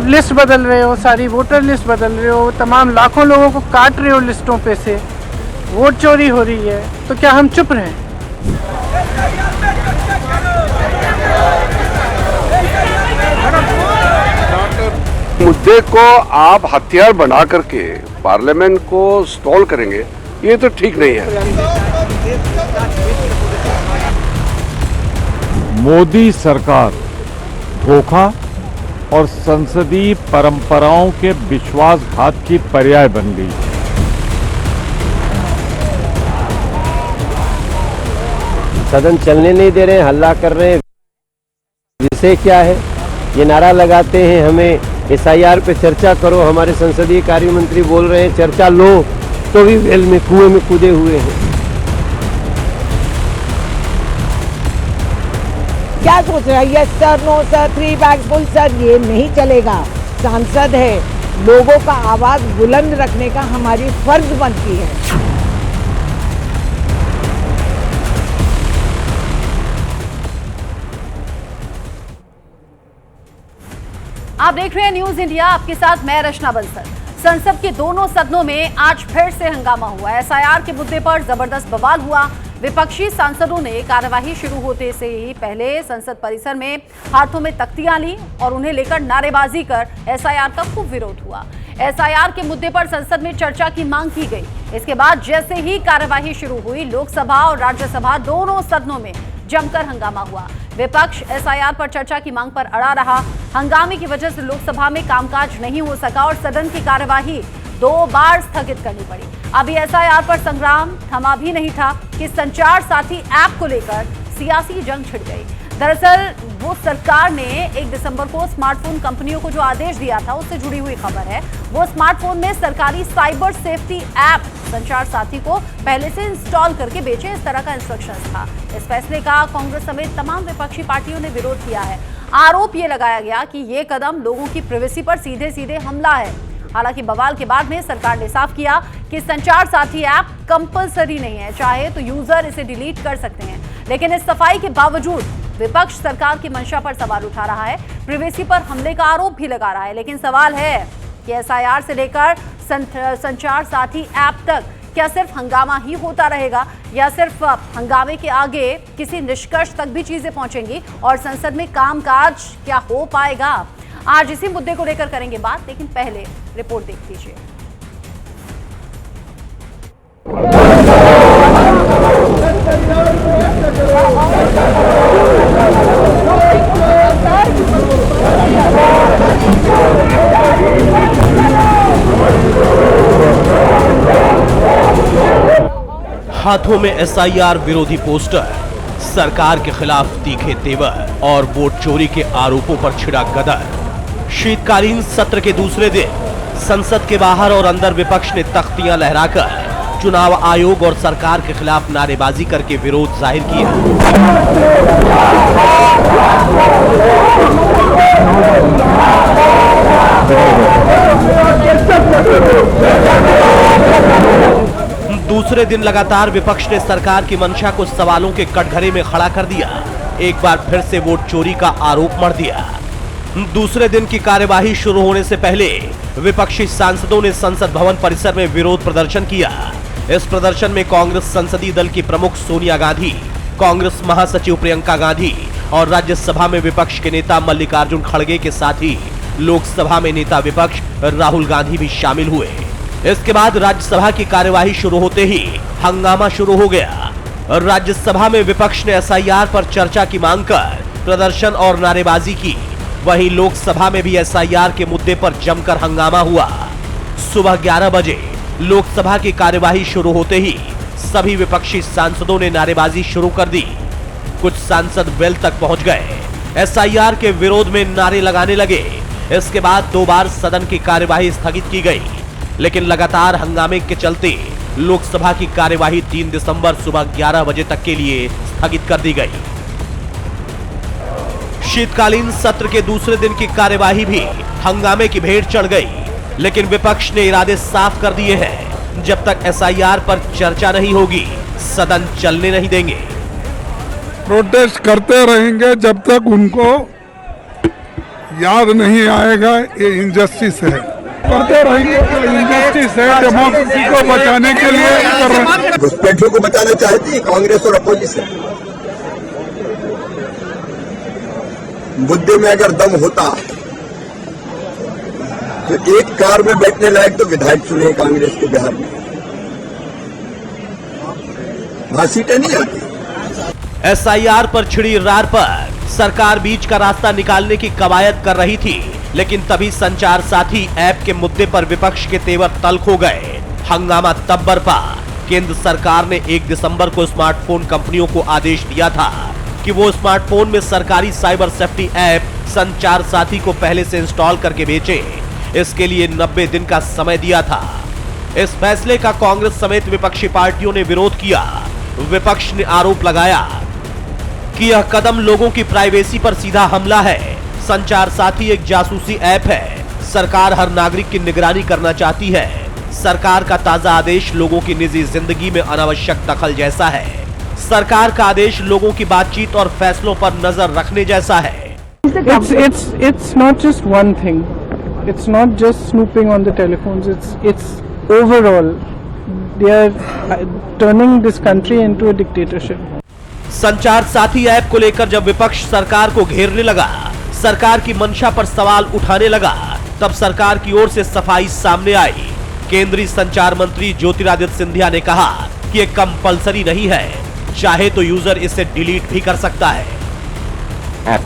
आप लिस्ट बदल रहे हो, सारी वोटर लिस्ट बदल रहे हो, तमाम लाखों लोगों को काट रहे हो लिस्टों पे से, वोट चोरी हो रही है, तो क्या हम चुप रहें? मुद्दे को आप हथियार बना करके पार्लियामेंट को स्टॉल करेंगे, ये तो ठीक नहीं है। मोदी सरकार धोखा और संसदीय परंपराओं के विश्वासघात की पर्याय बन गई। सदन चलने नहीं दे रहे हैं, हल्ला कर रहे हैं। विषय क्या है? ये नारा लगाते हैं हमें SIR पे चर्चा करो, हमारे संसदीय कार्य मंत्री बोल रहे हैं चर्चा लो, तो भी वेल में कुएं में कूदे हुए हैं। क्या सोच रहा है? Yes sir, no sir, 3 bags full sir, ये नहीं चलेगा। सांसद है, लोगों का आवाज बुलंद रखने का हमारी फर्ज बनती है। आप देख रहे हैं न्यूज इंडिया, आपके साथ मैं रचना बंसल। संसद के दोनों सदनों में आज फिर से हंगामा हुआ। SIR के मुद्दे पर जबरदस्त बवाल हुआ। विपक्षी सांसदों ने कार्यवाही शुरू होते से ही पहले संसद परिसर में हाथों में तख्तियां ली और उन्हें लेकर नारेबाजी कर SIR का खूब विरोध हुआ। SIR के मुद्दे पर संसद में चर्चा की मांग की गई। इसके बाद जैसे ही कार्यवाही शुरू हुई, लोकसभा और राज्यसभा दोनों सदनों में जमकर हंगामा हुआ। विपक्ष SIR पर चर्चा की मांग पर अड़ा रहा। हंगामे की वजह से लोकसभा में कामकाज नहीं हो सका और सदन की कार्यवाही 2 बार स्थगित करनी पड़ी। अभी SIR पर संग्राम थमा भी नहीं था कि संचार साथी ऐप को लेकर सियासी जंग छिड़ गई। दरअसल वो सरकार ने 1 दिसंबर को स्मार्टफोन कंपनियों को जो आदेश दिया था, उससे जुड़ी हुई खबर है। वो स्मार्टफोन में सरकारी साइबर सेफ्टी ऐप संचार साथी को पहले से इंस्टॉल करके बेचे, इस तरह का इंस्ट्रक्शंस था। इस फैसले का कांग्रेस समेत तमाम विपक्षी पार्टियों ने विरोध किया है। आरोप ये लगाया गया कि ये कदम लोगों की प्राइवेसी पर सीधे सीधे हमला है। हालांकि बवाल के बाद में सरकार ने साफ किया कि संचार साथी ऐप कंपलसरी नहीं है, चाहे तो यूजर इसे डिलीट कर सकते हैं। लेकिन इस सफाई के बावजूद विपक्ष सरकार की मंशा पर सवाल उठा रहा है, प्राइवेसी पर हमले का आरोप भी लगा रहा है। लेकिन सवाल है कि SIR से लेकर संचार साथी ऐप तक क्या सिर्फ हंगामा ही होता रहेगा या सिर्फ हंगामे के आगे किसी निष्कर्ष तक भी चीजें पहुंचेंगी और संसद में कामकाज क्या हो पाएगा? आज इसी मुद्दे को लेकर करेंगे बात, लेकिन पहले रिपोर्ट देख लीजिए। हाथों में SIR विरोधी पोस्टर, सरकार के खिलाफ तीखे तेवर और वोट चोरी के आरोपों पर छिड़ा गदर। शीतकालीन सत्र के दूसरे दिन संसद के बाहर और अंदर विपक्ष ने तख्तियां लहराकर चुनाव आयोग और सरकार के खिलाफ नारेबाजी करके विरोध जाहिर किया। दूसरे दिन लगातार विपक्ष ने सरकार की मंशा को सवालों के कटघरे में खड़ा कर दिया। एक बार फिर से वोट चोरी का आरोप मढ़ दिया। दूसरे दिन की कार्यवाही शुरू होने से पहले विपक्षी सांसदों ने संसद भवन परिसर में विरोध प्रदर्शन किया। इस प्रदर्शन में कांग्रेस संसदीय दल की प्रमुख सोनिया गांधी, कांग्रेस महासचिव प्रियंका गांधी और राज्यसभा में विपक्ष के नेता मल्लिकार्जुन खड़गे के साथ ही लोकसभा में नेता विपक्ष राहुल गांधी भी शामिल हुए। इसके बाद राज्यसभा की कार्यवाही शुरू होते ही हंगामा शुरू हो गया। राज्यसभा में विपक्ष ने SIR पर चर्चा की मांग कर प्रदर्शन और नारेबाजी की। वहीं लोकसभा में भी SIR के मुद्दे पर जमकर हंगामा हुआ। सुबह 11 बजे लोकसभा की कार्यवाही शुरू होते ही सभी विपक्षी सांसदों ने नारेबाजी शुरू कर दी। कुछ सांसद वेल तक पहुंच गए, SIR के विरोध में नारे लगाने लगे। इसके बाद 2 बार सदन की कार्यवाही स्थगित की गई, लेकिन लगातार हंगामे के चलते लोकसभा की कार्यवाही 3 दिसंबर सुबह 11 बजे तक के लिए स्थगित कर दी गई। शीतकालीन सत्र के दूसरे दिन की कार्यवाही भी हंगामे की भेंट चढ़ गई, लेकिन विपक्ष ने इरादे साफ कर दिए हैं, जब तक SIR पर चर्चा नहीं होगी सदन चलने नहीं देंगे। प्रोटेस्ट करते रहेंगे जब तक उनको याद नहीं आएगा, ये इनजस्टिस है। करते रहेंगे, इनजस्टिस है, डेमोक्रेसी को बचाने के लिए कर रहे हैं। घुसपैठियों को बचाना चाहती है कांग्रेस और अपोजिशन। मुद्दे में अगर दम होता तो एक कार में बैठने लायक तो विधायक चुने कांग्रेस के बिहार में, वहां सीटें नहीं आती। एसआईआर पर छिड़ी रार पर सरकार बीच का रास्ता निकालने की कवायद कर रही थी, लेकिन तभी संचार साथी ऐप के मुद्दे पर विपक्ष के तेवर तल्ख हो गए। हंगामा तब बरपा। केंद्र सरकार ने 1 दिसंबर को स्मार्टफोन कंपनियों को आदेश दिया था कि वो स्मार्टफोन में सरकारी साइबर सेफ्टी ऐप संचार साथी को पहले से इंस्टॉल करके बेचें। इसके लिए 90 दिन का समय दिया था। इस फैसले का कांग्रेस समेत विपक्षी पार्टियों ने विरोध किया। विपक्ष ने आरोप लगाया कि यह कदम लोगों की प्राइवेसी पर सीधा हमला है। संचार साथी एक जासूसी ऐप है। सरकार हर नागरिक की निगरानी करना चाहती है। सरकार का ताजा आदेश लोगों की निजी जिंदगी में अनावश्यक दखल जैसा है। सरकार का आदेश लोगों की बातचीत और फैसलों पर नजर रखने जैसा है। It's not just one thing. It's not just snooping on the telephones. It's overall. They are turning this country into a dictatorship. संचार साथी ऐप को लेकर जब विपक्ष सरकार को घेरने लगा, सरकार की मंशा पर सवाल उठाने लगा, तब सरकार की ओर से सफाई सामने आई। केंद्रीय संचार मंत्री ज्योतिरादित्य सिंधिया ने कहा कि ये कंपलसरी नहीं है, चाहे तो यूजर इसे डिलीट भी कर सकता है। ऐप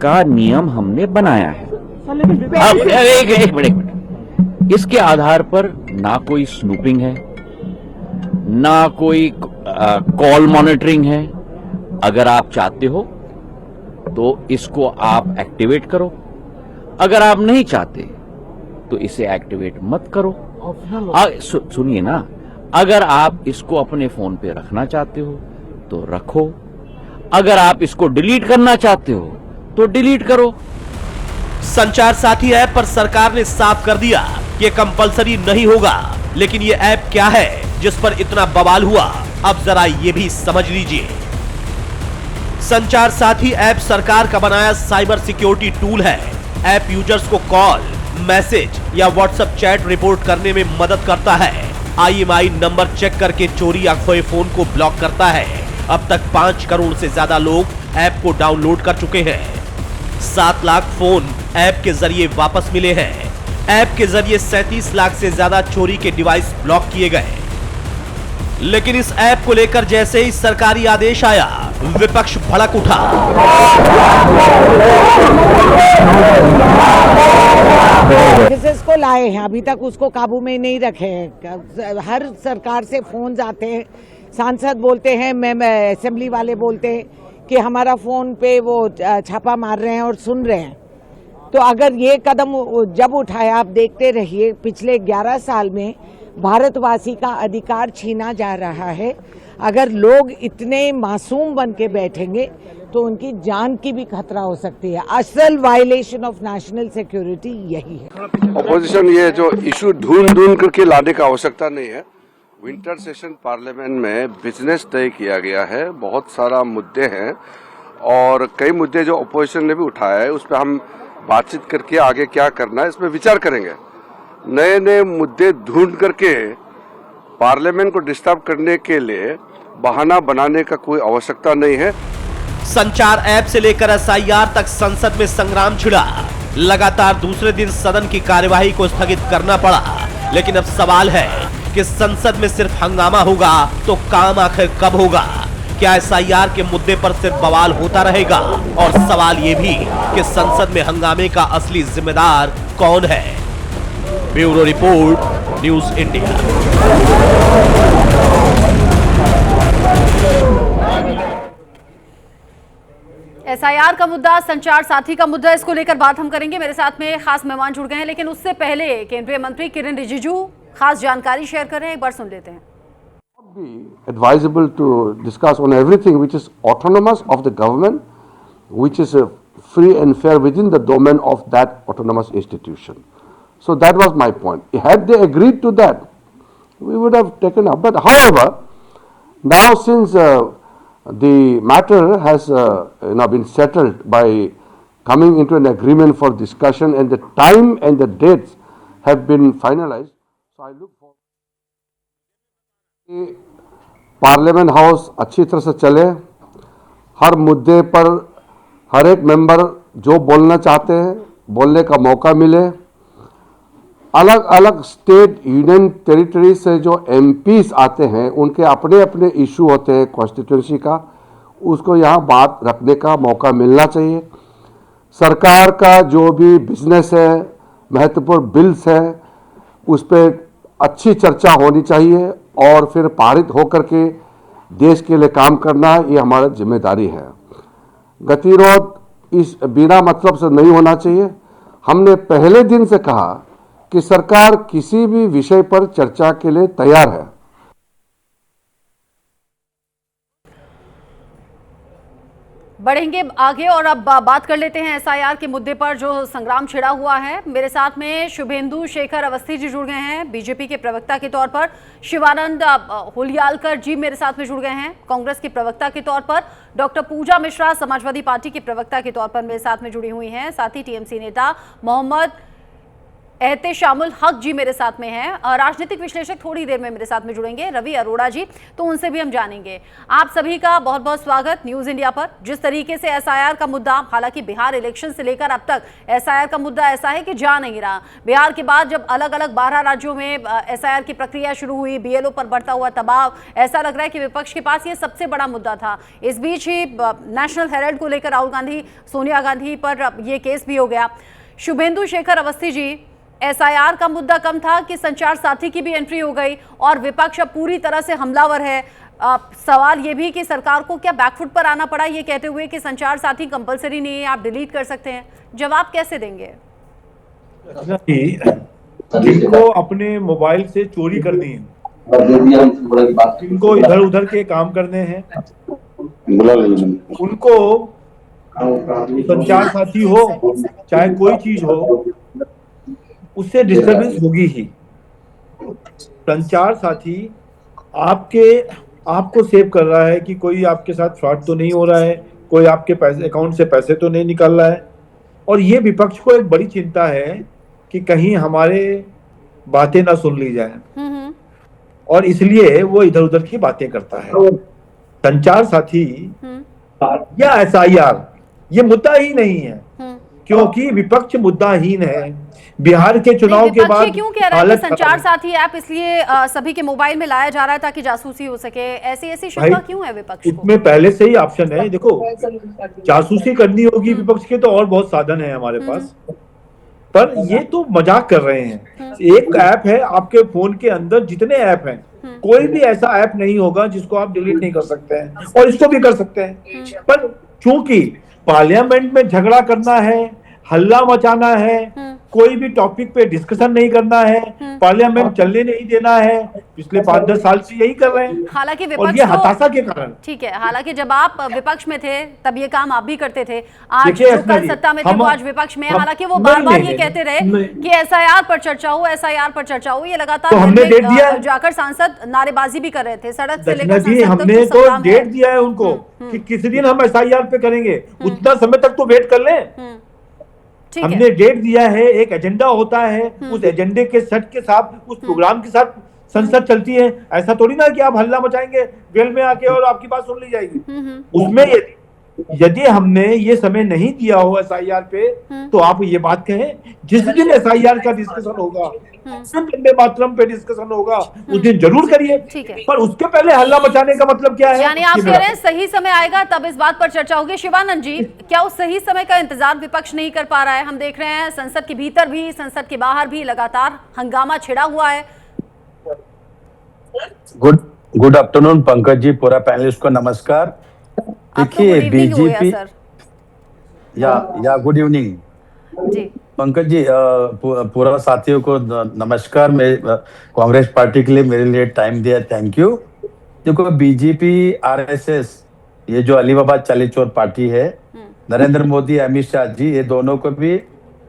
का नियम हमने बनाया है। अब एक मिनट, इसके आधार पर ना कोई स्नूपिंग है, ना कोई कॉल मॉनिटरिंग है। अगर आप चाहते हो तो इसको आप एक्टिवेट करो, अगर आप नहीं चाहते तो इसे एक्टिवेट मत करो। सुनिए ना, अगर आप इसको अपने फोन पे रखना चाहते हो तो रखो, अगर आप इसको डिलीट करना चाहते हो तो डिलीट करो। संचार साथी ऐप पर सरकार ने साफ कर दिया कि ये कंपलसरी नहीं होगा, लेकिन ये ऐप क्या है जिस पर इतना बवाल हुआ, अब जरा ये भी समझ लीजिए। संचार साथी ऐप सरकार का बनाया साइबर सिक्योरिटी टूल है। ऐप यूजर्स को कॉल, मैसेज या व्हाट्सएप चैट रिपोर्ट करने में मदद करता है। IMEI नंबर चेक करके चोरी या खोए फोन को ब्लॉक करता है। अब तक 5 करोड़ से ज्यादा लोग ऐप को डाउनलोड कर चुके हैं। 7 लाख फोन ऐप के जरिए वापस मिले हैं। ऐप के जरिए 37 लाख से ज्यादा चोरी के डिवाइस ब्लॉक किए गए। लेकिन इस ऐप को लेकर जैसे ही सरकारी आदेश आया, विपक्ष भड़क उठा। केसेस को लाए हैं, अभी तक उसको काबू में नहीं रखे हैं। हर सरकार से फोन आते हैं, सांसद बोलते हैं, असेंबली वाले बोलते हैं कि हमारा फोन पे वो छापा मार रहे हैं और सुन रहे हैं। तो अगर ये कदम जब उठाया, आप देखते रहिए, पिछले 11 साल में भारतवासी का अधिकार छीना जा रहा है। अगर लोग इतने मासूम बन के बैठेंगे तो उनकी जान की भी खतरा हो सकती है। असल वायलेशन ऑफ नेशनल सिक्योरिटी यही है। ऑपोजिशन ये जो इशू ढूंढ करके लाने का आवश्यकता नहीं है। विंटर सेशन पार्लियामेंट में बिजनेस तय किया गया है, बहुत सारा मुद्दे हैं और कई मुद्दे जो ऑपोजिशन ने भी उठाया है, उस पर हम बातचीत करके आगे क्या करना है इसमें विचार करेंगे। नए नए मुद्दे ढूंढ करके पार्लियामेंट को डिस्टर्ब करने के लिए बहाना बनाने का कोई आवश्यकता नहीं है। संचार ऐप से लेकर SIR तक संसद में संग्राम छिड़ा। लगातार दूसरे दिन सदन की कार्यवाही को स्थगित करना पड़ा। लेकिन अब सवाल है कि संसद में सिर्फ हंगामा होगा तो काम आखिर कब होगा? क्या SIR के मुद्दे पर सिर्फ बवाल होता रहेगा? और सवाल ये भी कि संसद में हंगामे का असली जिम्मेदार कौन है? Bureau report, news India. SIR का मुद्दा, संचार साथी का मुद्दा, इसको लेकर बात हम करेंगे। मेरे साथ में खास मेहमान जुड़ गए हैं, लेकिन उससे पहले केंद्रीय मंत्री किरेन रिजिजू खास जानकारी शेयर कर रहे हैं, एक बार सुन लेते हैं। Be advisable to discuss on everything which is autonomous of the government, which is free and fair within the domain of that autonomous institution. So that was my point. Had they agreed to that, we would have taken up. But however, now since the matter has been settled by coming into an agreement for discussion, and the time and the dates have been finalized. So I look forward कि parliament house अच्छी तरह से चले, हर मुद्दे पर हर एक member जो बोलना चाहते हैं बोलने का मौका मिले। अलग अलग स्टेट यूनियन टेरिटरी से जो एमपीज आते हैं उनके अपने अपने इशू होते हैं कॉन्स्टिट्यूंसी का, उसको यहाँ बात रखने का मौका मिलना चाहिए। सरकार का जो भी बिजनेस है, महत्वपूर्ण बिल्स हैं, उस पर अच्छी चर्चा होनी चाहिए और फिर पारित होकर के देश के लिए काम करना ये हमारी जिम्मेदारी है। गतिरोध इस बिना मतलब से नहीं होना चाहिए। हमने पहले दिन से कहा कि सरकार किसी भी विषय पर चर्चा के लिए तैयार है। बढ़ेंगे आगे और अब बात कर लेते हैं एसआईआर के मुद्दे पर जो संग्राम छिड़ा हुआ है। मेरे साथ में शुभेंदु शेखर अवस्थी जी जुड़ गए हैं, बीजेपी के प्रवक्ता के तौर पर। शिवानंद हुलियालकर जी मेरे साथ में जुड़ गए हैं, कांग्रेस की प्रवक्ता के तौर पर। डॉक्टर पूजा मिश्रा समाजवादी पार्टी की प्रवक्ता के तौर पर मेरे साथ में जुड़ी हुई हैं। साथ ही टीएमसी नेता मोहम्मद एहतेशामुल हक जी मेरे साथ में हैं। राजनीतिक विश्लेषक थोड़ी देर में मेरे साथ में जुड़ेंगे, रवि अरोड़ा जी, तो उनसे भी हम जानेंगे। आप सभी का बहुत बहुत स्वागत न्यूज़ इंडिया पर। जिस तरीके से एसआईआर का मुद्दा, हालांकि बिहार इलेक्शन से लेकर अब तक एसआईआर का मुद्दा ऐसा है कि जा नहीं रहा। बिहार के बाद जब अलग अलग 12 राज्यों में एसआईआर की प्रक्रिया शुरू हुई, बीएलओ पर बढ़ता हुआ दबाव, ऐसा लग रहा है कि विपक्ष के पास ये सबसे बड़ा मुद्दा था। इस बीच ही नेशनल हेराल्ड को लेकर राहुल गांधी, सोनिया गांधी पर यह केस भी हो गया। शुभेंदु शेखर अवस्थी जी, एसआईआर का मुद्दा कम था कि संचार साथी की भी एंट्री हो गई और विपक्ष अब पूरी तरह से हमलावर है। सवाल ये भी कि सरकार को क्या बैकफुट पर आना पड़ा ये कहते हुए कि संचार साथी कंपलसरी नहीं है, आप डिलीट कर सकते हैं। जवाब कैसे देंगे? जिनको अपने मोबाइल से चोरी करनी है, जिनको इधर उधर के काम करने हैं, उनको संचार साथी हो चाहे कोई चीज हो, उससे डिस्टर्बेंस होगी ही। संचार साथी आपको सेव कर रहा है कि कोई आपके साथ फ्रॉड तो नहीं हो रहा है, कोई आपके पैसे अकाउंट से पैसे तो नहीं निकल रहा है। और ये विपक्ष को एक बड़ी चिंता है कि कहीं हमारे बातें ना सुन ली जाए, और इसलिए वो इधर उधर की बातें करता है। संचार साथी या एसआईआर ये मुद्दा ही नहीं है, क्योंकि विपक्ष मुद्दाहीन है। बिहार के चुनाव के बाद क्यों कह रहा है कि संचार साथी ऐप इसलिए सभी के मोबाइल में लाया जा रहा है ताकि जासूसी हो सके? ऐसी शंका क्यों है विपक्ष को? इसमें पहले से ही ऑप्शन है। देखो, जासूसी करनी होगी विपक्ष के तो और बहुत साधन है हमारे पास, पर ये तो मजाक कर रहे हैं। एक ऐप है आपके फोन के अंदर, जितने ऐप हैं कोई भी ऐसा ऐप नहीं होगा जिसको आप डिलीट नहीं कर सकते हैं, और इसको भी कर सकते हैं। पर चूंकि पार्लियामेंट में झगड़ा करना है, हल्ला मचाना है, कोई भी टॉपिक पे डिस्कशन नहीं करना है, पार्लियामेंट चलने नहीं देना है, पिछले 5-10 साल से यही कर रहे हैं। हालांकि और विपक्ष ये हताशा के कारण। ठीक है, हालांकि जब आप विपक्ष में थे तब ये काम आप भी करते थे। आज जो कल सत्ता में थे वो आज विपक्ष में। हालांकि वो बार बार ये कहते रहे कि एसआईआर पर चर्चा हो, एसआईआर पर चर्चा हो। ये लगातार हमने डेट दिया, जाकर सांसद नारेबाजी भी कर रहे थे सड़क से लेकर जी, हमने तो डेट दिया है उनको कि किस दिन हम एसआईआर पे करेंगे, उतना समय तक तो वेट कर लें। हमने डेट दिया है, एक एजेंडा होता है, उस एजेंडे के सेट के साथ, उस प्रोग्राम के साथ संसद चलती है। ऐसा थोड़ी ना कि आप हल्ला मचाएंगे वेल में आके और आपकी बात सुन ली जाएगी। उसमें यदि हमने ये समय नहीं दिया हो एसआईआर पे, तो आप ये बात कहें जिस दिन एसआईआर का डिस्कशन होगा, वंदे मातरम पे डिस्कशन होगा, उस दिन जरूर करिए। पर उसके पहले हल्ला मचाने का मतलब क्या है? यानी आप कह रहे हैं सही समय आएगा तब इस बात पर चर्चा होगी। शिवानंद जी, क्या उस सही समय का इंतजार विपक्ष नहीं कर पा रहा है? हम देख रहे हैं संसद के भीतर भी, संसद के बाहर भी लगातार हंगामा छिड़ा हुआ है। गुड आफ्टरनून पंकज जी, पूरा पैनलिस्ट को नमस्कार। देखिए, बीजेपी या गुड इवनिंग जी पंकज जी, पूरा साथियों को नमस्कार। मैं कांग्रेस पार्टी के लिए मेरे लिए टाइम दिया, थैंक यू। देखो, बीजेपी आरएसएस ये जो अलीबाबा चालीचौर पार्टी है, नरेंद्र मोदी अमित शाह जी, ये दोनों को भी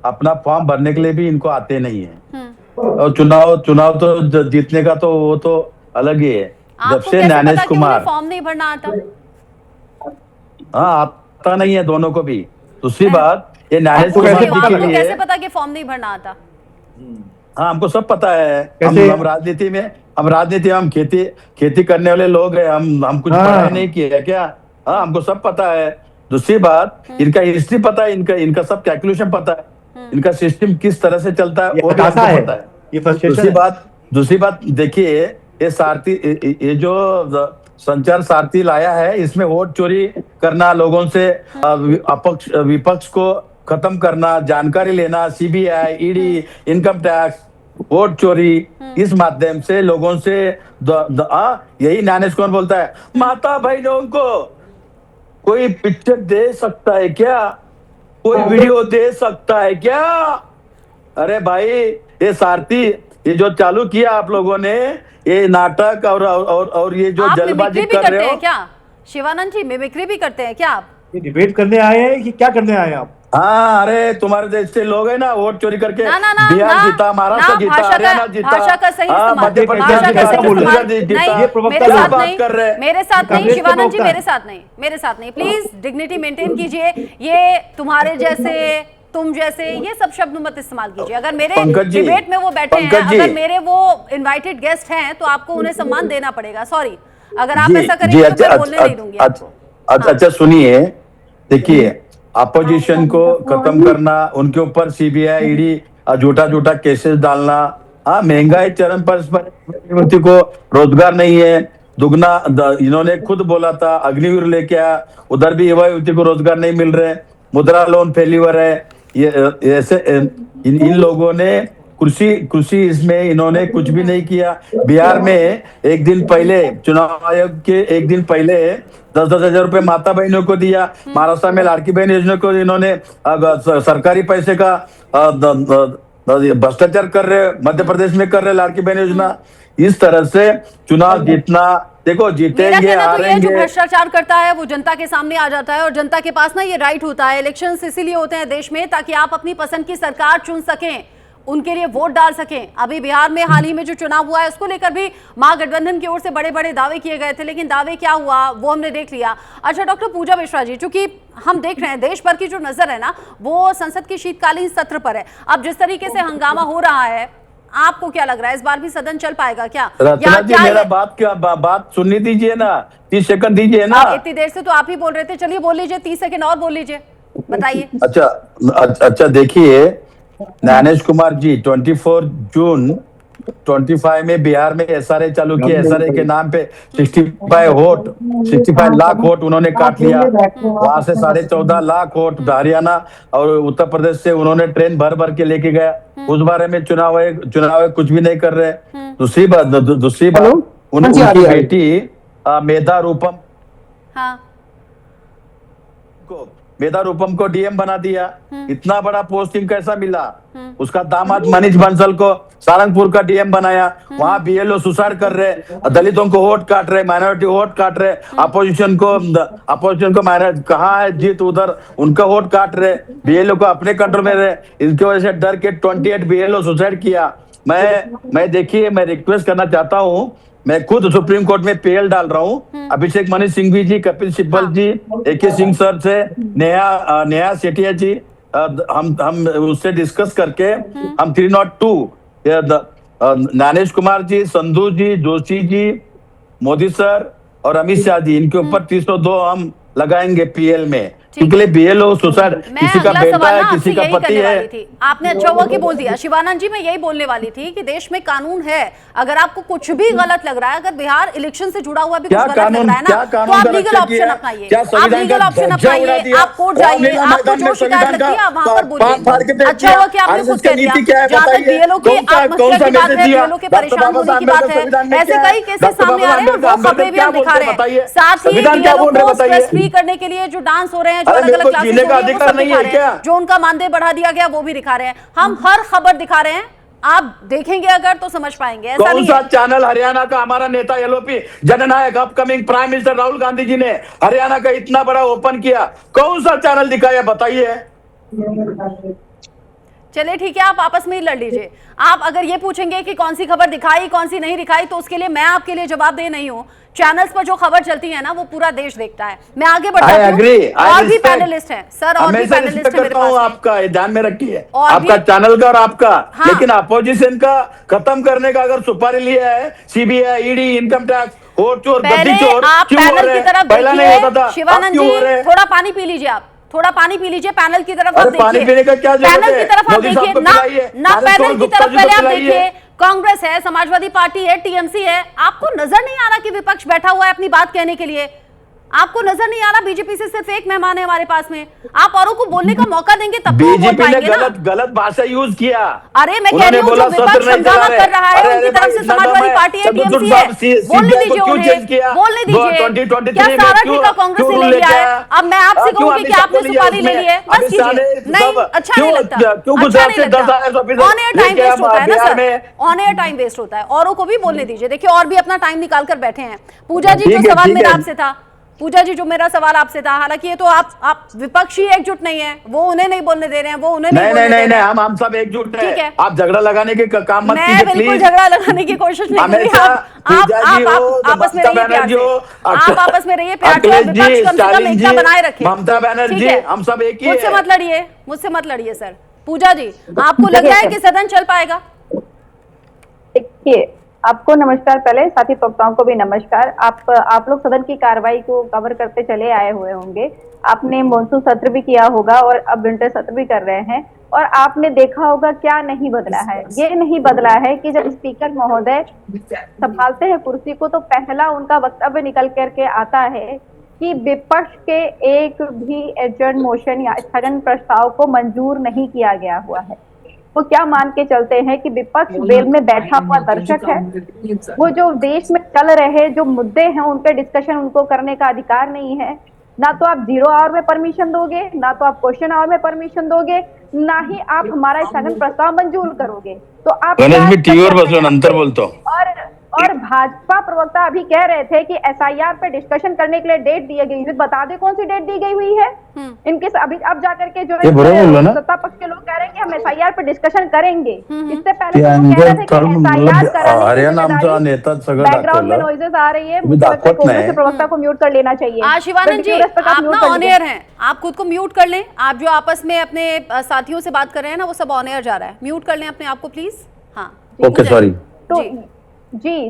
अपना फॉर्म भरने के लिए भी इनको आते नहीं है। और चुनाव तो जीतने का तो वो तो अलग ही है। जब से ज्ञानेश कुमार फॉर्म नहीं भरना आता, हाँ आता नहीं है दोनों को भी। दूसरी बात, ये न्यायालय आपको कैसे आपको पता कैसे पता कि फॉर्म नहीं भरना आता? हाँ, हमको सब पता है। कैसे? हम राजनीति में हम खेती करने वाले लोग हैं। हम कुछ हाँ। पढ़ाई नहीं किए है क्या? हाँ, हमको सब पता है। दूसरी बात, इनका हिस्ट्री पता है, इनका सब कैलकुलेशन पता है, इनका सिस्टम किस तरह से चलता है ये वो भी हताशा हमको है, पता है। ये frustration है। दूसरी बात देखिए, ये जो संचार सारथी लाया है, इसमें वोट चोरी करना, लोगों से विपक्ष को खत्म करना, जानकारी लेना, CBI, ED, income tax, vote चोरी, इस माध्यम से लोगों से यही ज्ञानेश कौन बोलता है, माता बहनों को कोई पिक्चर दे सकता है क्या? कोई वीडियो दे सकता है क्या? अरे भाई, ये सारथी, ये जो चालू किया आप लोगों ने, ये नाटक और ये जो जल्दबाजी कर रहे हो क्या शिवानंद जी? मिमिक्री भी करते हैं क्या आप? ये डिबेट करने आए हैं कि क्या करने आए हैं आप? हाँ, अरे तुम्हारे देश से लोग है ना, वोट चोरी करके ना, बिहार जीता, महाराष्ट्र जीता, हरियाणा जीता, भाषा का सही इस्तेमाल, मध्य प्रदेश भाषा का सही इस्तेमाल। ये प्रवक्ता मेरे साथ बात नहीं, कर रहे हैं। मेरे साथ नहीं कांग्रेस के शिवानंद जी, प्रवक्ता मेरे साथ नहीं प्लीज डिग्निटी मेंटेन कीजिए। ये तुम्हारे जैसे, तुम जैसे, ये सब शब्द मत इस्तेमाल कीजिए। अगर मेरे डिबेट में वो बैठे हैं, अगर मेरे वो इनवाइटेड गेस्ट हैं, तो आपको उन्हें सम्मान देना पड़ेगा। सॉरी, अगर आप ऐसा करेंगे तो मैं बोलने नहीं दूंगी आपको। अच्छा सुनिए, देखिए, अपोजिशन को खत्म करना, उनके ऊपर सीबीआई, ईडी झूठा केसेस डालना, हाँ, महंगाई चरम पर, युवती को रोजगार नहीं है, दुगना, इन्होंने खुद बोला था, अग्निवीर लेके आया, उधर भी युवा युवती को रोजगार नहीं मिल रहे, मुद्रा लोन फेल्यूर है। ये ऐसे इन लोगों ने कृषि इसमें इन्होंने कुछ भी नहीं किया। बिहार में एक दिन पहले, चुनाव आयोग के एक दिन पहले 10-10 हजार रुपए माता बहनों को दिया। महाराष्ट्र में लाड़की बहन योजना को इन्होंने सरकारी पैसे का भ्रष्टाचार कर रहे, मध्य प्रदेश में कर रहे लाड़की बहन योजना। इस तरह से चुनाव जीतना, देखो जीतेंगे हारेंगे। जो भ्रष्टाचार करता है वो जनता के सामने आ जाता है, और जनता के पास ना ये राइट होता है। इलेक्शंस इसीलिए होते हैं देश में, ताकि आप अपनी पसंद की सरकार चुन सकें, उनके लिए वोट डाल सकें। अभी बिहार में हाल ही में जो चुनाव हुआ है, उसको लेकर भी महागठबंधन की ओर से बड़े बड़े दावे किए गए थे, लेकिन दावे क्या हुआ वो हमने देख लिया। अच्छा डॉक्टर पूजा मिश्रा जी, चूंकि हम देख रहे हैं देश भर की जो नजर है ना, वो संसद के शीतकालीन सत्र पर है। अब जिस तरीके से हंगामा हो रहा है, आपको क्या लग रहा है, इस बार भी सदन चल पाएगा क्या? रचना जी, मेरा बात सुननी दीजिए ना, 30 सेकंड दीजिए ना। इतनी देर से तो आप ही बोल रहे थे, चलिए बोल लीजिए, 30 सेकंड और बोल लीजिए, बताइए। अच्छा देखिए, ज्ञानेश कुमार जी, 24 जून 25 में बिहार में एसआरए चालू किया। एसआरए के नाम पे 65 लाख वोट उन्होंने काट लिया। वहां से 14.5 लाख वोट हरियाणा और उत्तर प्रदेश से उन्होंने ट्रेन भर के लेके गया। उस बारे में चुनाव आयोग कुछ भी नहीं कर रहे। दूसरी बात उनकी बेटी मेधा रूपम को डीएम बना दिया। इतना बड़ा पोस्टिंग कैसा मिला? उसका दामाद मनीष बंसल को सारंगपुर का डीएम बनाया। वहां बीएलओ सुसाइड कर रहे, दलितों को वोट काट रहे, माइनॉरिटी वोट काट रहे, अपोजिशन को कहाँ है जीत, उधर उनका वोट काट रहे, बीएलओ को अपने कंट्रोल में रहे। इनकी वजह से डर के 28 बीएलओ सुसाइड किया। मैं देखिए, मैं रिक्वेस्ट करना चाहता हूँ, मैं खुद सुप्रीम कोर्ट में पीएल डाल रहा हूँ। अभिषेक मनु सिंघवी जी, कपिल सिब्बल जी, एके सिंह सर से, नेहा सेठिया जी, हम उससे डिस्कस करके हम 302 ज्ञानेश कुमार जी, संधू जी, जोशी जी, मोदी सर और अमित शाह जी, इनके ऊपर 302 हम लगाएंगे पीएल में। क्योंकि बीएलओ सुसाइड, किसी का बेटा है, किसी का पति है। आपने अच्छा हुआ कि बोल दिया शिवानंद जी, मैं यही बोलने वाली थी कि देश में कानून है। अगर आपको कुछ भी गलत लग रहा है, अगर बिहार इलेक्शन से जुड़ा हुआ भी कुछ गलत लग रहा है ना, तो आप लीगल ऑप्शन अपनाइए, आप लीगल ऑप्शन अपनाइए, आप कोर्ट जाइए, आपको जो शिकायत लगती है आप वहां पर बोलिए। अच्छा हुआ कि आपने खुद कह दिया। जहां तक बीएलओ की आत्महत्या की बात है, बीएलओ के परेशान होने की बात है, ऐसे कई केसेस सामने आ रहे हैं, वो खबरें भी हम दिखा रहे हैं। साथ ही बीएलओ को स्ट्रेस फ्री करने के लिए जो डांस हो रहे हैं, जो अलग अलग क्लासेस हो रही है, वो सब दिखा रहे हैं, जो उनका मानदेय बढ़ा दिया गया वो भी दिखा रहे हैं। हम हर खबर दिखा रहे हैं, आप देखेंगे अगर तो समझ पाएंगे। ऐसा कौन सा चैनल? हरियाणा का हमारा नेता एलओपी जननायक upcoming prime minister Rahul Gandhi ji ने हरियाणा का इतना बड़ा ओपन किया, कौन सा चैनल दिखाया बताइए? चलिए ठीक है, आप आपस में ही लड़ लीजिए। आप अगर ये पूछेंगे कि कौन सी खबर दिखाई कौन सी नहीं दिखाई, तो उसके लिए मैं आपके लिए जवाब दे नहीं हूँ। चैनल्स पर जो खबर चलती है ना, वो पूरा देश देखता है। मैं आगे बढ़ जाती हूँ। और भी पैनलिस्ट हैं सर, और भी पैनलिस्ट हैं मेरे पास। आपका ध्यान में रखिए, और आपका चैनल का और आपका। हाँ। लेकिन अपोजिशन का खत्म करने का अगर सुपारी लिया है सीबीआई, ईडी, इनकम टैक्स, चोर, पहले आप पैनल की तरफ देखिए। शिवानंद जी, थोड़ा पानी पी लीजिए। आप थोड़ा पानी पी लीजिए, पैनल की तरफ आप देखिए। पानी पीने का क्या जरूरत है? पैनल की तरफ आप देखिए ना पैनल की तरफ पहले आप देखिए। कांग्रेस है, समाजवादी पार्टी है, टीएमसी है। आपको नजर नहीं आ रहा कि विपक्ष बैठा हुआ है अपनी बात कहने के लिए? आपको नजर नहीं आ रहा बीजेपी से सिर्फ एक मेहमान है हमारे पास में? आप औरों को बोलने का मौका देंगे तब तो बोल पाएंगे ना। गलत भाषा यूज किया। अरे मैं कह रही हूँ, जो विपक्ष हंगामा कर रहा है उनकी तरफ से समाजवादी पार्टी है, टीएमसी है, बोलने दीजिए उन्हें, बोलने दीजिए। क्या सारा ठेका कांग्रेस से ले लिया है? अब मैं आपसे कहूंगी कि आपने सुपारी ले ली है, बस कीजिए। नहीं, अच्छा नहीं लगता, अच्छा नहीं लगता। ऑन एयर टाइम वेस्ट होता है ना sir, on air time waste होता है। औरों को भी बोलने दीजिए। देखिए और भी अपना टाइम निकाल कर बैठे हैं। पूजा जी, जो सवाल मेरा आपसे था, पूजा जी जो मेरा सवाल आपसे था, हालांकि ये तो आप विपक्षी एकजुट नहीं है, वो उन्हें नहीं बोलने दे रहे हैं, वो उन्हें नहीं बोलने दे रहे हैं। हम सब एकजुट हैं। ठीक है, आप झगड़ा लगाने के काम मत कीजिए, मैं बिल्कुल झगड़ा लगाने की कोशिश नहीं कर रही। आप आपस में रहिए प्यार से, आप आपस में रहिए प्यार से, विपक्ष कम से कम एकता बनाए रखे। ममता बनर्जी, हम सब एक ही हैं। मुझसे मत लड़िए सर। पूजा जी, आपको लग रहा है कि सदन चल पाएगा? देखिए, आपको नमस्कार, पहले साथी वक्ताओं को भी नमस्कार। आप लोग सदन की कार्रवाई को कवर करते चले आए हुए होंगे। आपने मॉनसून सत्र भी किया होगा और अब विंटर सत्र भी कर रहे हैं, और आपने देखा होगा क्या नहीं बदला है। ये नहीं बदला है कि जब स्पीकर महोदय संभालते हैं कुर्सी को, तो पहला उनका वक्तव्य निकल करके आता है कि विपक्ष के एक भी एडजर्न मोशन या स्थगन प्रस्ताव को मंजूर नहीं किया गया हुआ है। वो क्या मान के चलते हैं कि विपक्ष वेल में बैठा हुआ दर्शक है? वो जो देश में चल रहे जो मुद्दे हैं उन पे डिस्कशन उनको करने का अधिकार नहीं है। ना तो आप 0 आवर में परमिशन दोगे, ना तो आप क्वेश्चन आवर में परमिशन दोगे, ना ही आप हमारा स्थगन प्रस्ताव मंजूर करोगे। तो आप नंतर बोलतो। और भाजपा प्रवक्ता अभी कह रहे थे कि एसआईआर पे डिस्कशन करने के लिए डेट दी गई है। बता दे कौन सी डेट दी गई हुई है इनके। अभी अब जाकर के जो है सत्ता पक्ष के लोग कह रहे हैं कि हम एसआईआर पे डिस्कशन करेंगे। इससे पहले कह रहे थे कि एसआईआर कराने बैकग्राउंड में नॉइजेस आ रही है। कांग्रेस के प्रवक्ता को म्यूट कर लेना चाहिए। शिवानंद जी, आप ना ऑन एयर हैं, आप खुद को म्यूट कर लें। आप जो आपस में अपने साथियों से बात कर रहे हैं ना, वो सब ऑन एयर जा रहा है। म्यूट कर लें अपने आप को प्लीज। हाँ, ओके, सॉरी।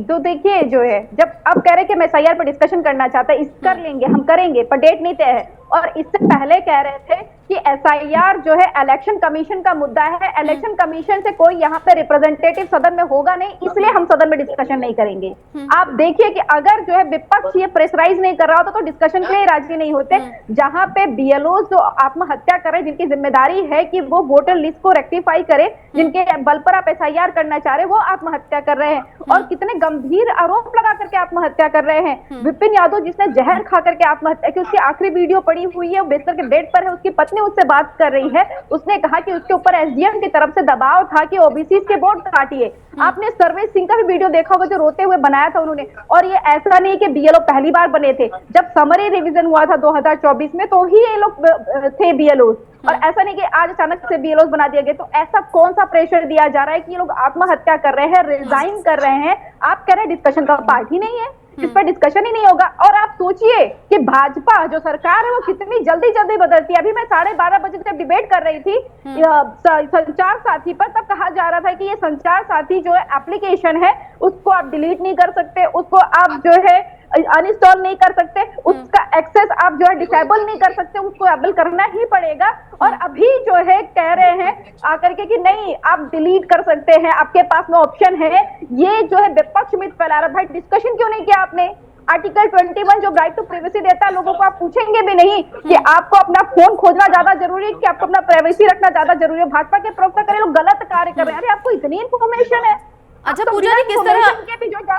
तो देखिए जो है, जब आप कह रहे हैं कि हम एसआईआर पर डिस्कशन करना चाहते हैं, इस कर लेंगे, हम करेंगे, पर डेट नहीं तय है। और इससे पहले कह रहे थे कि एसआईआर जो है इलेक्शन कमीशन का मुद्दा है, इलेक्शन कमीशन से कोई यहाँ पे रिप्रेजेंटेटिव सदन में होगा नहीं, इसलिए हम सदन में डिस्कशन नहीं करेंगे। आप देखिए कि अगर जो है विपक्ष ये प्रेशराइज नहीं कर रहा होता तो डिस्कशन के लिए राजी नहीं होते। जहां पे बीएलओ जो आत्महत्या कर रहे, जिनकी जिम्मेदारी है कि वो वोटर लिस्ट को रेक्टिफाई करे, जिनके बल पर आप एसआईआर करना चाह रहे, वो आत्महत्या कर रहे हैं। और कितने गंभीर आरोप लगा करके आत्महत्या कर रहे हैं। विपिन यादव जिसने जहर खा करके आत्महत्या की, उसकी आखिरी वीडियो पड़ी हुई है, बिस्तर के बेड पर है, उसकी पत्नी उससे बात कर रही है। उसने कहा कि उसके ऊपर एसडीएम की तरफ से दबाव था कि ओबीसी के वोट काटिए। आपने सर्वेश सिंह का भी वीडियो देखा होगा जो रोते हुए बनाया था उन्होंने। और ये ऐसा नहीं कि बीएलओ पहली बार बने थे, जब समरी रिवीजन हुआ था 2024 में तो ही ये लोग थे बीएलओ। और ऐसा नहीं कि आज अचानक से बीएलओ बना दिया गया। तो ऐसा कौन सा प्रेशर दिया जा रहा है कि ये लोग आत्महत्या कर रहे हैं, रिजाइन कर रहे हैं? आप कह रहे हैं डिस्कशन का पार्ट ही नहीं है, इस पर डिस्कशन ही नहीं होगा। और आप सोचिए कि भाजपा जो सरकार है वो कितनी जल्दी बदलती है। अभी मैं 12:30 बजे जब डिबेट कर रही थी संचार साथी पर, तब कहा जा रहा था कि ये संचार साथी जो है एप्लीकेशन है, उसको आप डिलीट नहीं कर सकते, उसको आप जो है अनइंस्टॉल नहीं कर सकते, उसका एक्सेस आप जो है डिसेबल नहीं कर सकते, उसको एबल करना ही पड़ेगा। और अभी जो है कह रहे हैं आकर के कि नहीं आप डिलीट कर सकते हैं, आपके पास में ऑप्शन है। ये जो है विपक्ष मिथ फैला रहा है। भाई डिस्कशन क्यों नहीं किया आपने? आर्टिकल 21 जो राइट टू प्राइवेसी देता है, लोगों को आप पूछेंगे भी नहीं कि आपको अपना फोन खोजना ज्यादा जरूरी है कि आपको अपना प्राइवेसी रखना ज्यादा जरूरी है। भाजपा के प्रवक्ता करे लोग गलत कार्य कर रहे हैं। अरे आपको इतनी इन्फॉर्मेशन है। अच्छा पूजा जी,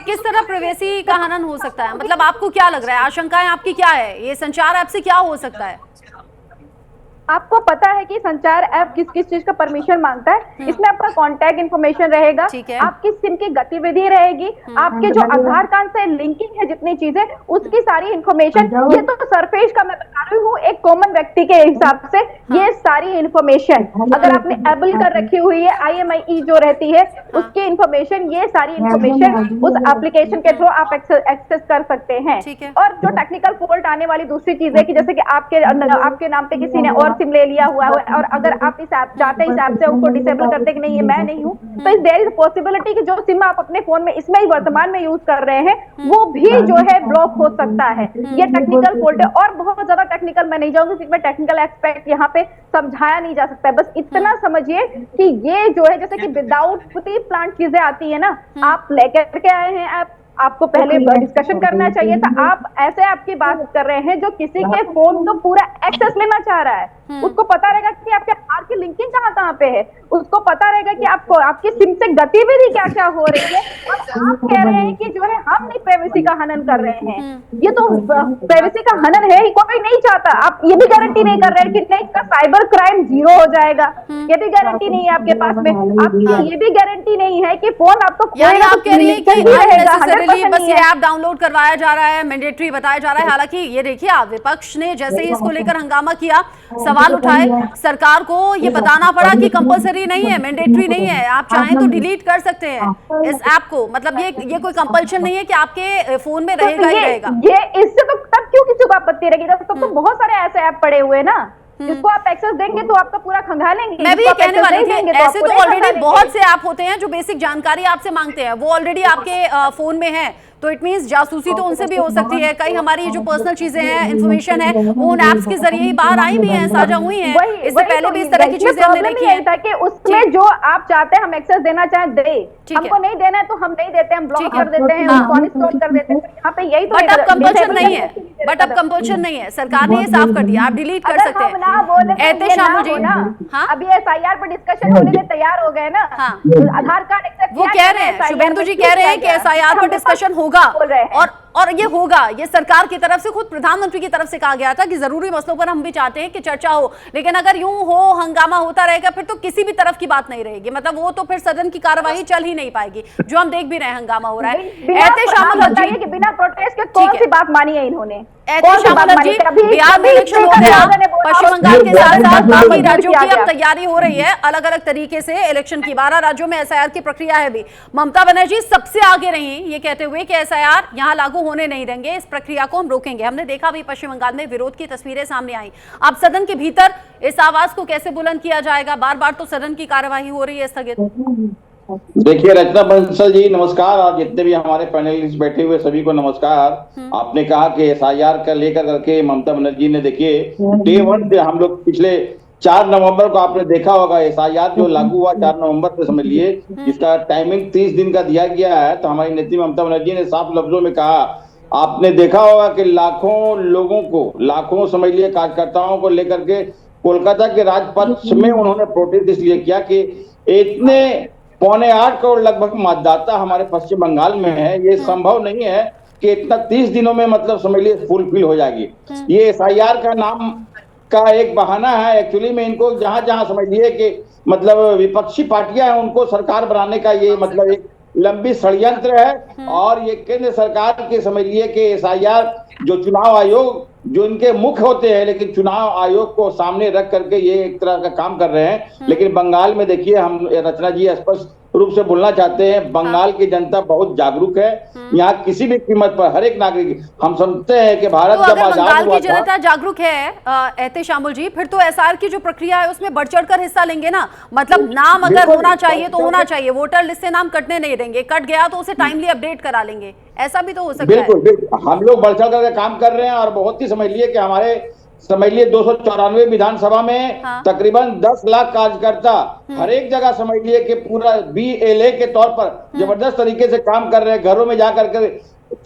किस तरह प्राइवेसी का हनन हो सकता है? मतलब आपको क्या लग रहा है, आशंकाएं आपकी क्या है? ये संचार ऐप से क्या हो सकता है? आपको पता है कि संचार ऐप किस किस चीज का परमिशन मांगता है। इसमें आपका कांटेक्ट इन्फॉर्मेशन रहेगा, आपकी सिम की गतिविधि रहेगी, आपके जो आधार कार्ड से लिंकिंग है जितनी चीजें उसकी सारी इन्फॉर्मेशन, ये तो सरफेस का मैं बता रही हूँ एक कॉमन व्यक्ति के हिसाब से, ये सारी इन्फॉर्मेशन अगर आपने एबल कर रखी हुई है IMEI जो रहती है उसकी इन्फॉर्मेशन, ये सारी इन्फॉर्मेशन उस एप्लीकेशन के थ्रू आप एक्सेस कर सकते हैं। और जो टेक्निकल फॉल्ट आने वाली दूसरी चीज है कि जैसे कि आपके नाम पे किसी ने और सिम ले लिया हुआ है और अगर आप इस ऐप चाहते हैं इस ऐप से उनको डिसेबल कर दे कि नहीं ये मैं नहीं हूँ, तो देयर इज पॉसिबिलिटी कि जो सिम आप अपने फोन में इसमें ही वर्तमान में यूज कर रहे हैं वो भी जो है ब्लॉक हो सकता है। ये टेक्निकल फॉल्ट है और बहुत ज्यादा टेक्निकल मैं नहीं जाऊंगी क्योंकि टेक्निकल एस्पेक्ट यहाँ पे समझाया नहीं जा सकता है। बस इतना समझिए कि ये जो है जैसे कि विदाउट प्लांट चीजें आती है ना, आप लेकर के आए हैं ऐप, आपको पहले डिस्कशन करना चाहिए था। आप ऐसे आपकी बात कर रहे हैं जो किसी के फोन को पूरा एक्सेस लेना चाह रहा है, उसको पता रहेगा कि आपके आधार की लिंकिंग कहाँ पे है, उसको पता रहेगा कि आपको आपकी सिम से गतिविधि क्या क्या हो रही है। और आप कह रहे हैं कि जो है हम नहीं प्राइवेसी का हनन कर रहे हैं, ये तो प्राइवेसी का हनन है ही, कोई नहीं चाहता। आप ये भी गारंटी नहीं कर रहे हैं कि नहीं इसका साइबर क्राइम 0 हो जाएगा, ये भी गारंटी नहीं है आपके पास में। आपकी ये भी गारंटी नहीं है कि फोन आपको आप कह रही है कि बस ये ऐप डाउनलोड करवाया जा रहा है, मैंडेटरी बताया जा रहा है। हालांकि ये देखिए आप विपक्ष ने जैसे ही इसको लेकर हंगामा किया, सवाल उठाए, सरकार को ये बताना पड़ा कि कंपलसरी नहीं है, मैंडेटरी नहीं है, आप चाहें तो डिलीट कर सकते हैं इस ऐप को। मतलब ये कोई कंपल्शन नहीं है कि आपके फोन में रहेगा ही रहेगा। ये इससे तो तब क्यों किसी को आपत्ति रहेगी, तब तो बहुत सारे ऐसे ऐप पड़े हुए ना जिसको आप एक्सेस देंगे तो आपका पूरा खंगालेंगे। मैं भी ये कहने वाली थी, ऐसे तो ऑलरेडी बहुत से ऐप होते हैं जो बेसिक जानकारी आपसे मांगते हैं, वो ऑलरेडी आपके फोन में है, तो इट मींस जासूसी तो उनसे भी हो सकती है। कई हमारी जो पर्सनल चीजें हैं, इन्फॉर्मेशन है, वो उन ऐप्स के जरिए ही बाहर आई भी हैं, साझा हुई हैं। इससे पहले भी इस तरह की चीजें हमने देखी हैं। ताकि उसमें जो आप चाहते हैं हम एक्सेस देना चाहें दे, हमको नहीं देना है तो हम नहीं देते, हम ब्लॉक कर देते हैं, अनइंस्टॉल कर देते हैं। यहाँ पे यही तो बट अब कंपल्शन नहीं है, बट अब कंपल्शन नहीं है, सरकार ने ये साफ कर दिया, आप डिलीट कर सकते हैं। एहतेशामुल जी हाँ अभी SIR पर डिस्कशन होने में तैयार हो गए ना, आधार कार्ड एक्सेप्ट वो कह रहे हैं, शुभेंदु जी कह रहे हैं कि SIR पर डिस्कशन होगा और ये होगा, ये सरकार की तरफ से, खुद प्रधानमंत्री की तरफ से कहा गया था कि जरूरी मसलों पर हम भी चाहते हैं कि चर्चा हो। लेकिन अगर यूं हो हंगामा होता रहेगा फिर तो किसी भी तरफ की बात नहीं रहेगी, मतलब वो तो फिर सदन की कार्यवाही चल ही नहीं पाएगी, जो हम देख भी रहे हैं हंगामा हो रहा है। बिना प्रोटेस्ट के कौन सी बात मानी है इन्होंने? बिहार में इलेक्शन हो गया, पश्चिम बंगाल के साथ साथ बाकी राज्यों की अब तैयारी हो रही है अलग अलग तरीके से इलेक्शन की। 12 राज्यों में SIR की प्रक्रिया है भी। ममता बनर्जी सबसे आगे रही ये कहते हुए कि SIR यहाँ लागू होने नहीं देंगे, इस प्रक्रिया को हम रोकेंगे। हमने देखा भी पश्चिम बंगाल में विरोध की तस्वीरें सामने आई। अब सदन के भीतर इस आवाज को कैसे बुलंद किया जाएगा? बार बार तो सदन की कार्यवाही हो रही है स्थगित। देखिए रचना बंसल जी नमस्कार, और जितने भी हमारे पैनलिस्ट बैठे हुए सभी को नमस्कार। आपने कहा कि SIR का लेकर करके ममता बनर्जी ने, देखिए डे 1 से हम लोग पिछले 4 नवंबर को आपने देखा होगा SIR जो लागू हुआ 4 नवंबर से समझ लिए, जिसका टाइमिंग 30 दिन का दिया गया है। तो हमारी नेत्री ममता बनर्जी ने साफ लफ्जों में कहा, आपने देखा होगा कि लाखों लोगों को, लाखों समझ लिए कार्यकर्ताओं को लेकर के कोलकाता के राजपथ में उन्होंने प्रोटेस्ट इसलिए किया कि इतने 7.25 करोड़ लगभग मतदाता हमारे पश्चिम बंगाल में है, ये संभव नहीं है कि इतना 30 दिनों में मतलब समझ लिए फुलफिल हो जाएगी। ये SIR का नाम का एक बहाना है। एक्चुअली में इनको जहां जहां समझ लिए कि मतलब विपक्षी पार्टियां हैं उनको सरकार बनाने का ये मतलब एक लंबी षड्यंत्र है। और ये केंद्र सरकार के समझ लिए कि SIR जो चुनाव आयोग जो इनके मुख्य होते हैं, लेकिन चुनाव आयोग को सामने रख करके ये एक तरह का काम कर रहे हैं। लेकिन बंगाल में देखिए, हम रचना जी स्पष्ट रूप से बोलना चाहते हैं, बंगाल की जनता बहुत जागरूक है। यहाँ किसी भी कीमत पर हर एक नागरिक, हम समझते हैं कि भारत तो जब बंगाल की जनता जागरूक है एहतेशामुल जी, फिर तो SIR की जो प्रक्रिया है उसमें बढ़ चढ़ कर हिस्सा लेंगे ना। मतलब नाम अगर होना चाहिए तो होना चाहिए, वोटर लिस्ट से नाम कटने नहीं देंगे, कट गया तो उसे टाइमली अपडेट करा लेंगे, ऐसा भी तो हो सकता है। बिल्कुल हम लोग बढ़ चढ़ करके काम कर रहे हैं और बहुत ही समझ लिए कि हमारे समझ लिए 294 विधानसभा में तकरीबन 10 लाख कार्यकर्ता हर एक जगह समझ लिए कि पूरा BLA के तौर पर जबरदस्त तरीके से काम कर रहे हैं। घरों में जाकर के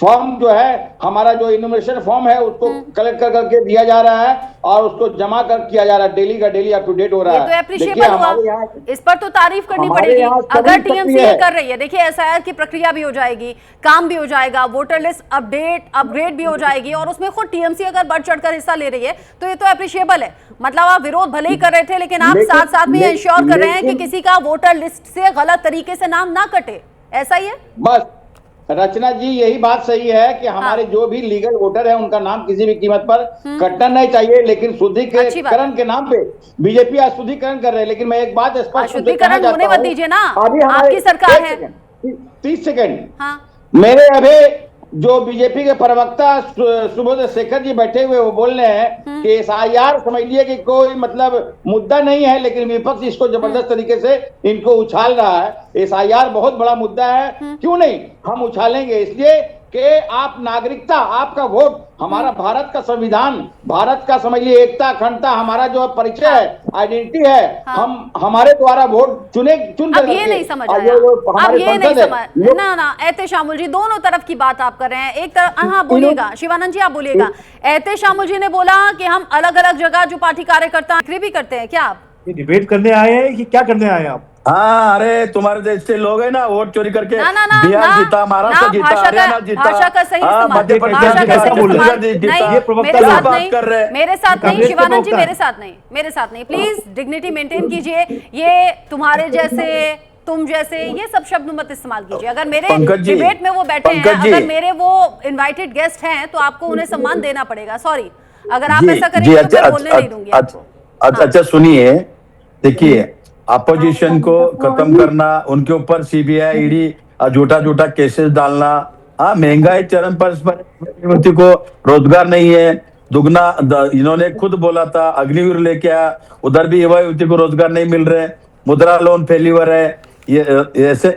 फॉर्म जो है, हमारा जो इन्यूमरेशन फॉर्म है उसको कलेक्ट कर करके दिया जा रहा है और उसको जमा कर किया जा रहा है, डेली का डेली अप टू डेट हो रहा है। तो एप्रिशिएबल हुआ, इस पर तो तारीफ करनी पड़ेगी। अगर टीएमसी ये कर रही है, देखिए एसआईआर की प्रक्रिया भी हो जाएगी, काम भी हो जाएगा, वोटर लिस्ट अपग्रेड भी हो जाएगी और उसमें खुद टीएमसी अगर बढ़ चढ़कर हिस्सा ले रही है तो ये तो एप्रिशिएबल है। मतलब आप विरोध भले ही कर रहे थे लेकिन आप साथ साथ में इंश्योर कर रहे हैं कि किसी का वोटर लिस्ट से गलत तरीके से नाम ना कटे, ऐसा ही है? बस रचना जी, यही बात सही है कि हमारे जो भी लीगल वोटर है उनका नाम किसी भी कीमत पर कटना नहीं चाहिए, लेकिन शुद्धिकरण के नाम पे बीजेपी अशुद्धिकरण कर रहे हैं। लेकिन मैं एक बात स्पष्ट शुद्धिकरण होने मत दीजिए ना, आपकी सरकार है। 30 सेकंड। मेरे अभी जो बीजेपी के प्रवक्ता सुबोध शेखर जी बैठे हुए वो बोल रहे हैं कि एसआईआर समझ लिए कि कोई मतलब मुद्दा नहीं है, लेकिन विपक्ष इसको जबरदस्त तरीके से इनको उछाल रहा है। एसआईआर बहुत बड़ा मुद्दा है, क्यों नहीं हम उछालेंगे, इसलिए कि आप नागरिकता, आपका वोट, हमारा भारत का संविधान, भारत का समझिए एकता अखंडता हमारा जो परिचय है, आइडेंटिटी है, हम हमारे द्वारा वोट चुन अब ये नहीं समझ आया, अब ये नहीं समझ ना एहतेशामुल जी, दोनों तरफ की बात आप कर रहे हैं। एक तरफ हाँ बोलिएगा, शिवानंद जी आप बोलिएगा। एहतेशामुल जी ने बोला कि हम अलग अलग जगह जो पार्टी कार्यकर्ता भी करते हैं, क्या आप डिबेट करने आए हैं कि क्या करने आए हैं आप? हाँ, अरे तुम्हारे देश से लोग है ना वोट चोरी करके बिहार जीता, महाराष्ट्र जीता, हरियाणा जीता, भाषा का सही मध्य प्रदेश मेरे साथ नहीं, शिवानंद जी मेरे साथ नहीं, प्लीज डिग्निटी मेंटेन कीजिए। ये तुम्हारे जैसे, तुम जैसे, ये सब शब्द मत इस्तेमाल कीजिए। अगर मेरे डिबेट में वो बैठे हैं, अगर मेरे वो इनवाइटेड गेस्ट हैं तो आपको उन्हें सम्मान देना पड़ेगा। सॉरी, अगर आप ऐसा करेंगे तो मैं बोलने नहीं दूंगी आपको। अच्छा सुनिए, देखिए अपोजिशन को खत्म करना, उनके ऊपर सीबीआई ईडी झूठा केसेस डालना, हाँ महंगाई चरम पर व्यक्ति को रोजगार नहीं है, दुगना इन्होंने खुद बोला था, अग्निवीर लेके आया, उधर भी युवा युवती को रोजगार नहीं मिल रहे, मुद्रा लोन फेल्यूर है, ये ऐसे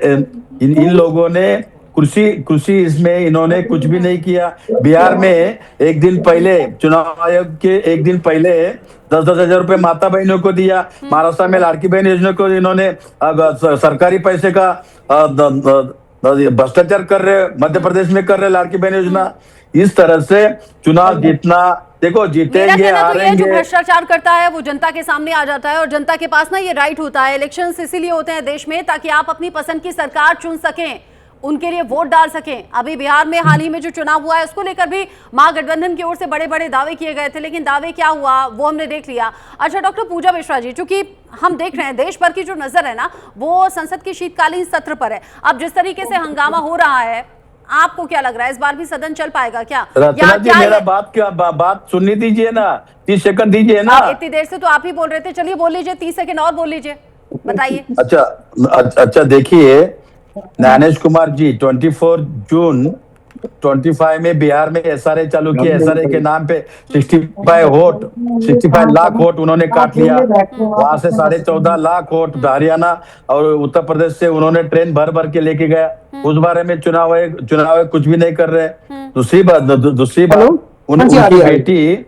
इन लोगों ने कृषि इसमें इन्होंने कुछ भी नहीं किया। बिहार में एक दिन पहले चुनाव आयोग के एक दिन पहले 10-10 हजार रुपए माता बहनों को दिया। महाराष्ट्र में लाड़की बहन योजना को इन्होंने सरकारी पैसे का भ्रष्टाचार कर रहे, मध्य प्रदेश में कर रहे लाड़की बहन योजना। इस तरह से चुनाव जीतना, देखो जीतेंगे हारेंगे, जो भ्रष्टाचार करता है वो जनता के सामने आ जाता है और जनता के पास ना ये राइट होता है। इलेक्शंस इसीलिए होते हैं देश में ताकि आप अपनी पसंद की सरकार चुन सकें, उनके लिए वोट डाल सकें। अभी बिहार में हाल ही में जो चुनाव हुआ है उसको लेकर भी महागठबंधन की ओर से बड़े बड़े दावे किए गए थे, लेकिन दावे क्या हुआ वो हमने देख लिया। अच्छा डॉक्टर पूजा मिश्रा जी, चूंकि हम देख रहे हैं देश भर की जो नजर है ना वो संसद के शीतकालीन सत्र पर है। अब जिस तरीके से हंगामा हो रहा है, आपको क्या लग रहा है इस बार भी सदन चल पाएगा क्या? मेरा बात सुननी दीजिए ना, 30 सेकंड दीजिए ना। इतनी देर से तो आप ही बोल रहे थे, चलिए बोल लीजिए, 30 सेकंड और बोल लीजिए, बताइए। अच्छा देखिए, ज्ञानेश कुमार जी 24 जून 25 में बिहार में एसआरए चालू किया। एसआरए के नाम पे 65 लाख वोट उन्होंने काट लिया। वहां से 14.5 लाख वोट हरियाणा और उत्तर प्रदेश से उन्होंने ट्रेन भर के लेके गया। उस बारे में चुनाव आयोग कुछ भी नहीं कर रहे। दूसरी बात उनकी बेटी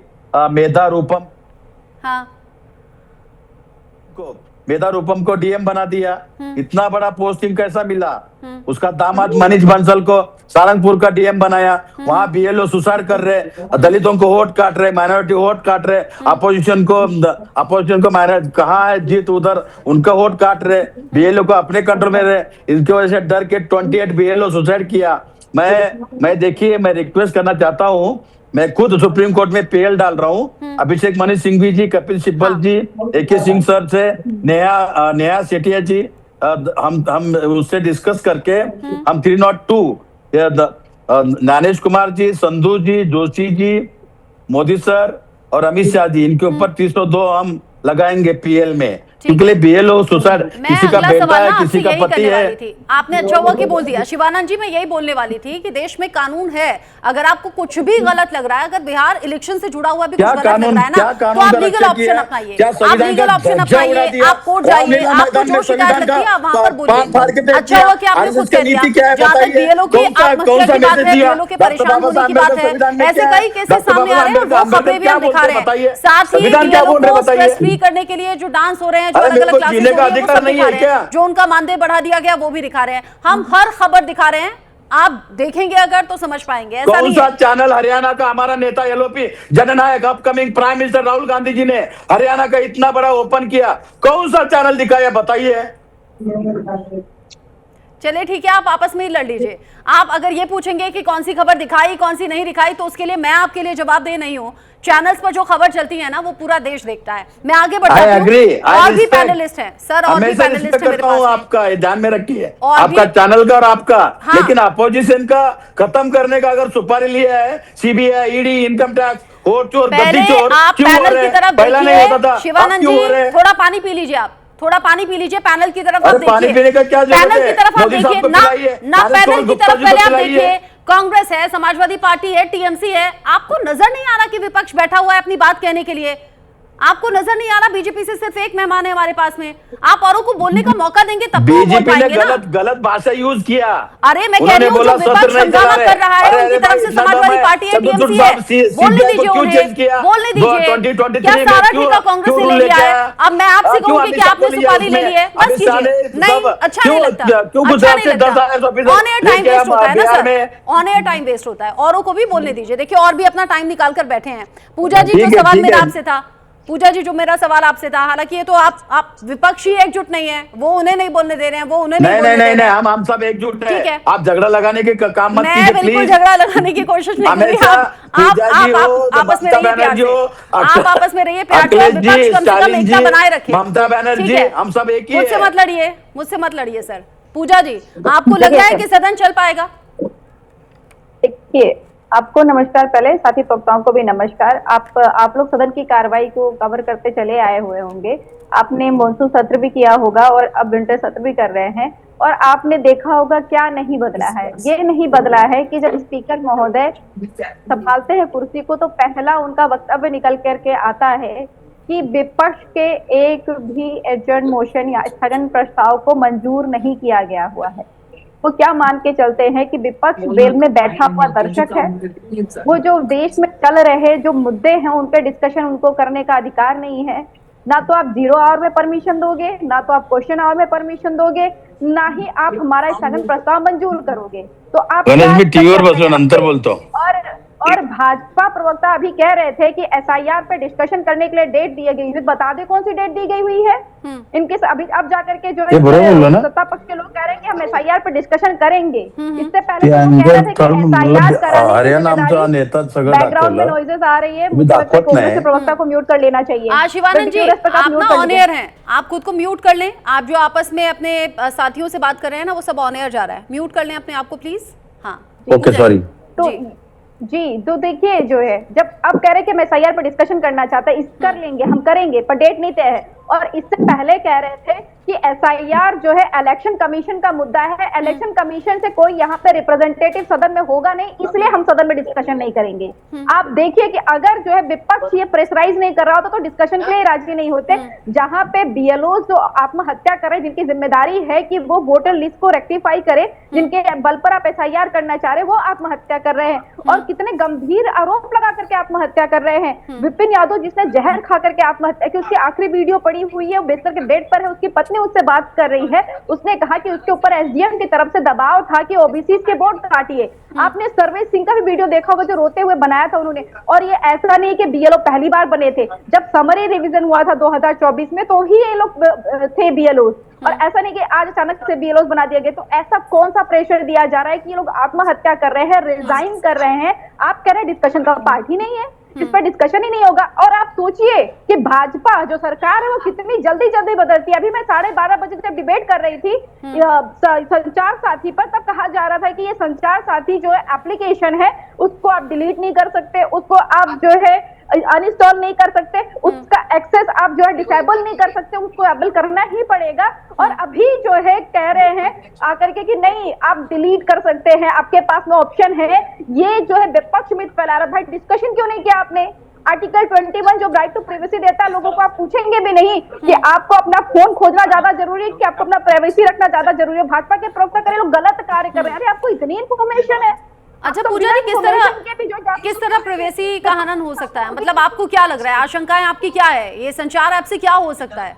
मेधा रूपम को डीएम बना दिया। इतना बड़ा पोस्टिंग कैसा मिला? उसका दामाद मनीष बंसल को सारंगपुर का डीएम बनाया। वहां बीएलओ सुसाइड कर रहे, दलितों को वोट काट रहे, माइनॉरिटी वोट काट रहे, अपोजिशन को माइनॉरिटी कहाँ है जीत, उधर उनका वोट काट रहे, बीएलओ को अपने कंट्रोल में रहे। इनकी वजह से डर के 28 बीएलओ सुसाइड किया। मैं देखिए, मैं रिक्वेस्ट करना चाहता हूँ, मैं खुद सुप्रीम कोर्ट में पीएल डाल रहा हूँ। अभिषेक मनु सिंघवी जी, कपिल सिब्बल जी, AK सिंह सर से नेहा सेठिया जी, हम उससे डिस्कस करके हम 302 ज्ञानेश कुमार जी, संधू जी, जोशी जी, मोदी सर और अमित शाह जी, इनके ऊपर 302 हम लगाएंगे पीएल में। क्योंकि बीएलओ सुसाइड, किसी का बेटा है, किसी का पति है। आपने अच्छा हुआ कि बोल दिया शिवानंद जी, मैं यही बोलने वाली थी कि देश में कानून है। अगर आपको कुछ भी गलत लग रहा है, अगर बिहार इलेक्शन से जुड़ा हुआ भी कुछ गलत लग रहा है ना, तो आप लीगल ऑप्शन अपनाइए, आप कोर्ट जाइए, आपको जो शिकायत लगती है आप वहां पर बोलिए। अच्छा हुआ कि आपने खुद कह दिया। जहां तक बीएलओ की आत्महत्या की बात है, बीएलओ के परेशान होने की बात है, ऐसे कई केसेस सामने आ रहे हैं और वो खबरें भी हम दिखा रहे हैं। साथ ही बीएलओ को स्ट्रेस फ्री करने के लिए जो डांस हो रहे हैं, जो अलग अलग क्लासेस हो रही है, वो सब दिखा रहे हैं। जो उनका मानदेय बढ़ा दिया गया वो भी दिखा रहे हैं। हम हर खबर दिखा रहे हैं आप देखेंगे अगर तो समझ पाएंगे। ऐसा कौन नहीं सा है। चैनल हरियाणा का हमारा नेता एलओपी जननायक upcoming prime minister Rahul Gandhi ji ने हरियाणा का इतना बड़ा ओपन किया, कौन सा चैनल दिखाया बताइए। चलिए ठीक है, आप आपस में ही लड़ लीजिए। आप अगर ये पूछेंगे कि कौन सी खबर दिखाई कौन सी नहीं दिखाई, तो उसके लिए मैं आपके लिए जवाब दे नहीं हूँ। चैनल्स पर जो खबर चलती है ना वो पूरा देश देखता है। मैं आगे बढ़ती हूँ। और भी पैनलिस्ट हैं सर, और भी पैनलिस्ट हैं मेरे पास। आपका ध्यान में रखिए, और आपका चैनल का और आपका। हाँ। लेकिन अपोजिशन का खत्म करने का अगर सुपारी लिया है सीबीआई, ईडी, इनकम टैक्स, चोर, पहले आप पैनल की तरफ देखिए। शिवानंद जी थोड़ा पानी पी लीजिए, आप थोड़ा पानी पी लीजिए। पैनल की तरफ आप देखिए, पानी पीने का क्या जरूरत है? पैनल की तरफ आप देखिए ना पैनल की तरफ पहले आप देखिए। कांग्रेस है, समाजवादी पार्टी है, टीएमसी है। आपको नजर नहीं आ रहा कि विपक्ष बैठा हुआ है अपनी बात कहने के लिए? आपको नजर नहीं आ रहा बीजेपी से सिर्फ एक मेहमान है हमारे पास में? आप औरों को बोलने का मौका देंगे तब तो वोट पाएंगे ना। गलत भाषा यूज किया। अरे मैं कह रही हूँ जो विपक्ष हंगामा कर रहा है उनकी तरफ से समाजवादी पार्टी है, टीएमसी है, बोलने दीजिए उन्हें, बोलने दीजिए। क्या सारा ठेका कांग्रेस से ले लिया है? अब मैं आपसे कहूंगी कि आपने सुपारी ले ली है, बस कीजिए। नहीं, अच्छा नहीं लगता, अच्छा नहीं लगता। ऑन एयर टाइम वेस्ट होता है ना sir, on air time waste होता है। औरों को भी बोलने दीजिए। देखिए और भी अपना टाइम निकाल कर बैठे हैं। पूजा जी जो सवाल मेरा आपसे था, पूजा जी जो मेरा सवाल आपसे था, हालांकि ये तो आप विपक्षी एकजुट नहीं है, वो उन्हें नहीं बोलने दे रहे हैं, वो उन्हें नहीं बोलने दे रहे हैं। हम सब एकजुट हैं। ठीक है, आप झगड़ा लगाने के काम मत कीजिए प्लीज। मैं बिल्कुल झगड़ा लगाने की कोशिश नहीं कर रही। आप आपस में रहिए प्यार से, आप आपस में रहिए प्यार से। विपक्ष कम से कम एकता बनाए रखे। ममता बनर्जी, हम सब एक ही हैं। मुझसे मत लड़िए सर। पूजा जी आपको लग रहा है कि सदन चल पाएगा? देखिए, आपको नमस्कार, पहले साथी वक्ताओं को भी नमस्कार। आप लोग सदन की कार्रवाई को कवर करते चले आए हुए होंगे। आपने मॉनसून सत्र भी किया होगा और अब विंटर सत्र भी कर रहे हैं, और आपने देखा होगा क्या नहीं बदला है। ये नहीं बदला है कि जब स्पीकर महोदय संभालते हैं कुर्सी को तो पहला उनका वक्तव्य निकल करके आता है कि विपक्ष के एक भी एडजर्न मोशन या स्थगन प्रस्ताव को मंजूर नहीं किया गया हुआ है। वो क्या मान के चलते हैं कि विपक्ष वेल में बैठा हुआ दर्शक है। वो जो देश में चल रहे जो मुद्दे हैं उन पे डिस्कशन उनको करने का अधिकार नहीं है। ना तो आप 0 आवर में परमिशन दोगे, ना तो आप क्वेश्चन आवर में परमिशन दोगे, ना ही आप हमारा स्थगन प्रस्ताव मंजूर करोगे। तो आप और भाजपा प्रवक्ता अभी कह रहे थे कि एसआईआर पे डिस्कशन करने के लिए डेट दी गई है। बता दे कौन सी डेट दी गई हुई है इनके। अभी अब जाकर के जो सत्ता पक्ष के लोग कह रहे हैं कि हम एसआईआर पे डिस्कशन करेंगे। इससे पहले तो कह रहे थे कि एसआईआर कराने बैकग्राउंड में नॉइजेस आ रही है। कांग्रेस के प्रवक्ता को म्यूट कर लेना चाहिए। शिवानंद जी आप ना ऑन एयर हैं, आप खुद को म्यूट कर लें। आप जो आपस में अपने साथियों से बात कर रहे हैं ना वो सब ऑन एयर जा रहा है। म्यूट कर लें अपने आप को प्लीज। हाँ ओके सॉरी। तो देखिए जो है, जब अब कह रहे कि हम एसआईआर पर डिस्कशन करना चाहते हैं, इस कर लेंगे, हम करेंगे, पर डेट नहीं तय है। और इससे पहले कह रहे थे कि एसआईआर जो है इलेक्शन कमीशन का मुद्दा है, इलेक्शन कमीशन से कोई यहाँ पे रिप्रेजेंटेटिव सदन में होगा नहीं, इसलिए हम सदन में डिस्कशन नहीं करेंगे। आप देखिए कि अगर जो है विपक्ष ये प्रेशराइज नहीं कर रहा होता तो डिस्कशन के लिए राजी नहीं होते। जहां पे बीएलओ जो आत्महत्या कर रहे, जिनकी जिम्मेदारी है कि वो वोटर लिस्ट को रेक्टिफाई करे, जिनके बल पर आप एसआईआर करना चाह रहे हैं, वो आत्महत्या कर रहे हैं। और कितने गंभीर आरोप लगा करके आत्महत्या कर रहे हैं। विपिन यादव जिसने जहर खा करके आत्महत्या की, उसकी आखिरी वीडियो पड़ी हुई है, वो बिस्तर के बेड पर है, उसकी पत्नी उससे बात कर रही है। उसने कहा कि उसके ऊपर एसडीएम की तरफ से दबाव था कि ओबीसी के वोट काटिए। आपने सर्वेश सिंह का भी वीडियो देखा होगा जो रोते हुए बनाया था उन्होंने। और ये ऐसा नहीं कि बीएलओ पहली बार बने थे, जब समरी रिवीजन हुआ था 2024 में तो ही ये लोग थे बीएलओ। और ऐसा नहीं कि आज अचानक से बीएलओ बना दिया गया। तो ऐसा कौन सा प्रेशर दिया जा रहा है कि ये लोग आत्महत्या कर रहे हैं, रिजाइन कर रहे हैं? आप कह रहे हैं डिस्कशन का पार्ट ही नहीं है, इस पर डिस्कशन ही नहीं होगा। और आप सोचिए कि भाजपा जो सरकार है वो कितनी जल्दी जल्दी बदलती है। अभी मैं 12:30 बजे जब डिबेट कर रही थी संचार साथी पर, तब कहा जा रहा था कि ये संचार साथी जो है एप्लीकेशन है उसको आप डिलीट नहीं कर सकते, उसको आप जो है अनइंस्टॉल नहीं कर सकते, उसका एक्सेस आप जो है डिसेबल नहीं कर सकते, उसको एबल करना ही पड़ेगा। और अभी जो है कह रहे हैं आकर के कि नहीं आप डिलीट कर सकते हैं, आपके पास में ऑप्शन है। ये जो है विपक्ष में फैला रहा। भाई डिस्कशन क्यों नहीं किया आपने? आर्टिकल 21 जो राइट टू प्राइवेसी देता है, लोगों को आप पूछेंगे भी नहीं कि आपको अपना फोन खोजना ज्यादा जरूरी है कि आपको अपना प्राइवेसी रखना ज्यादा जरूरी है। भाजपा के प्रवक्ता करे लोग गलत कार्य कर रहे हैं। अरे आपको इतनी इन्फॉर्मेशन है। अच्छा पूजा जी किस तरह प्राइवेसी का हनन हो सकता है? मतलब आपको क्या लग रहा है, आशंकाएं आपकी क्या है? ये संचार ऐप से क्या हो सकता है?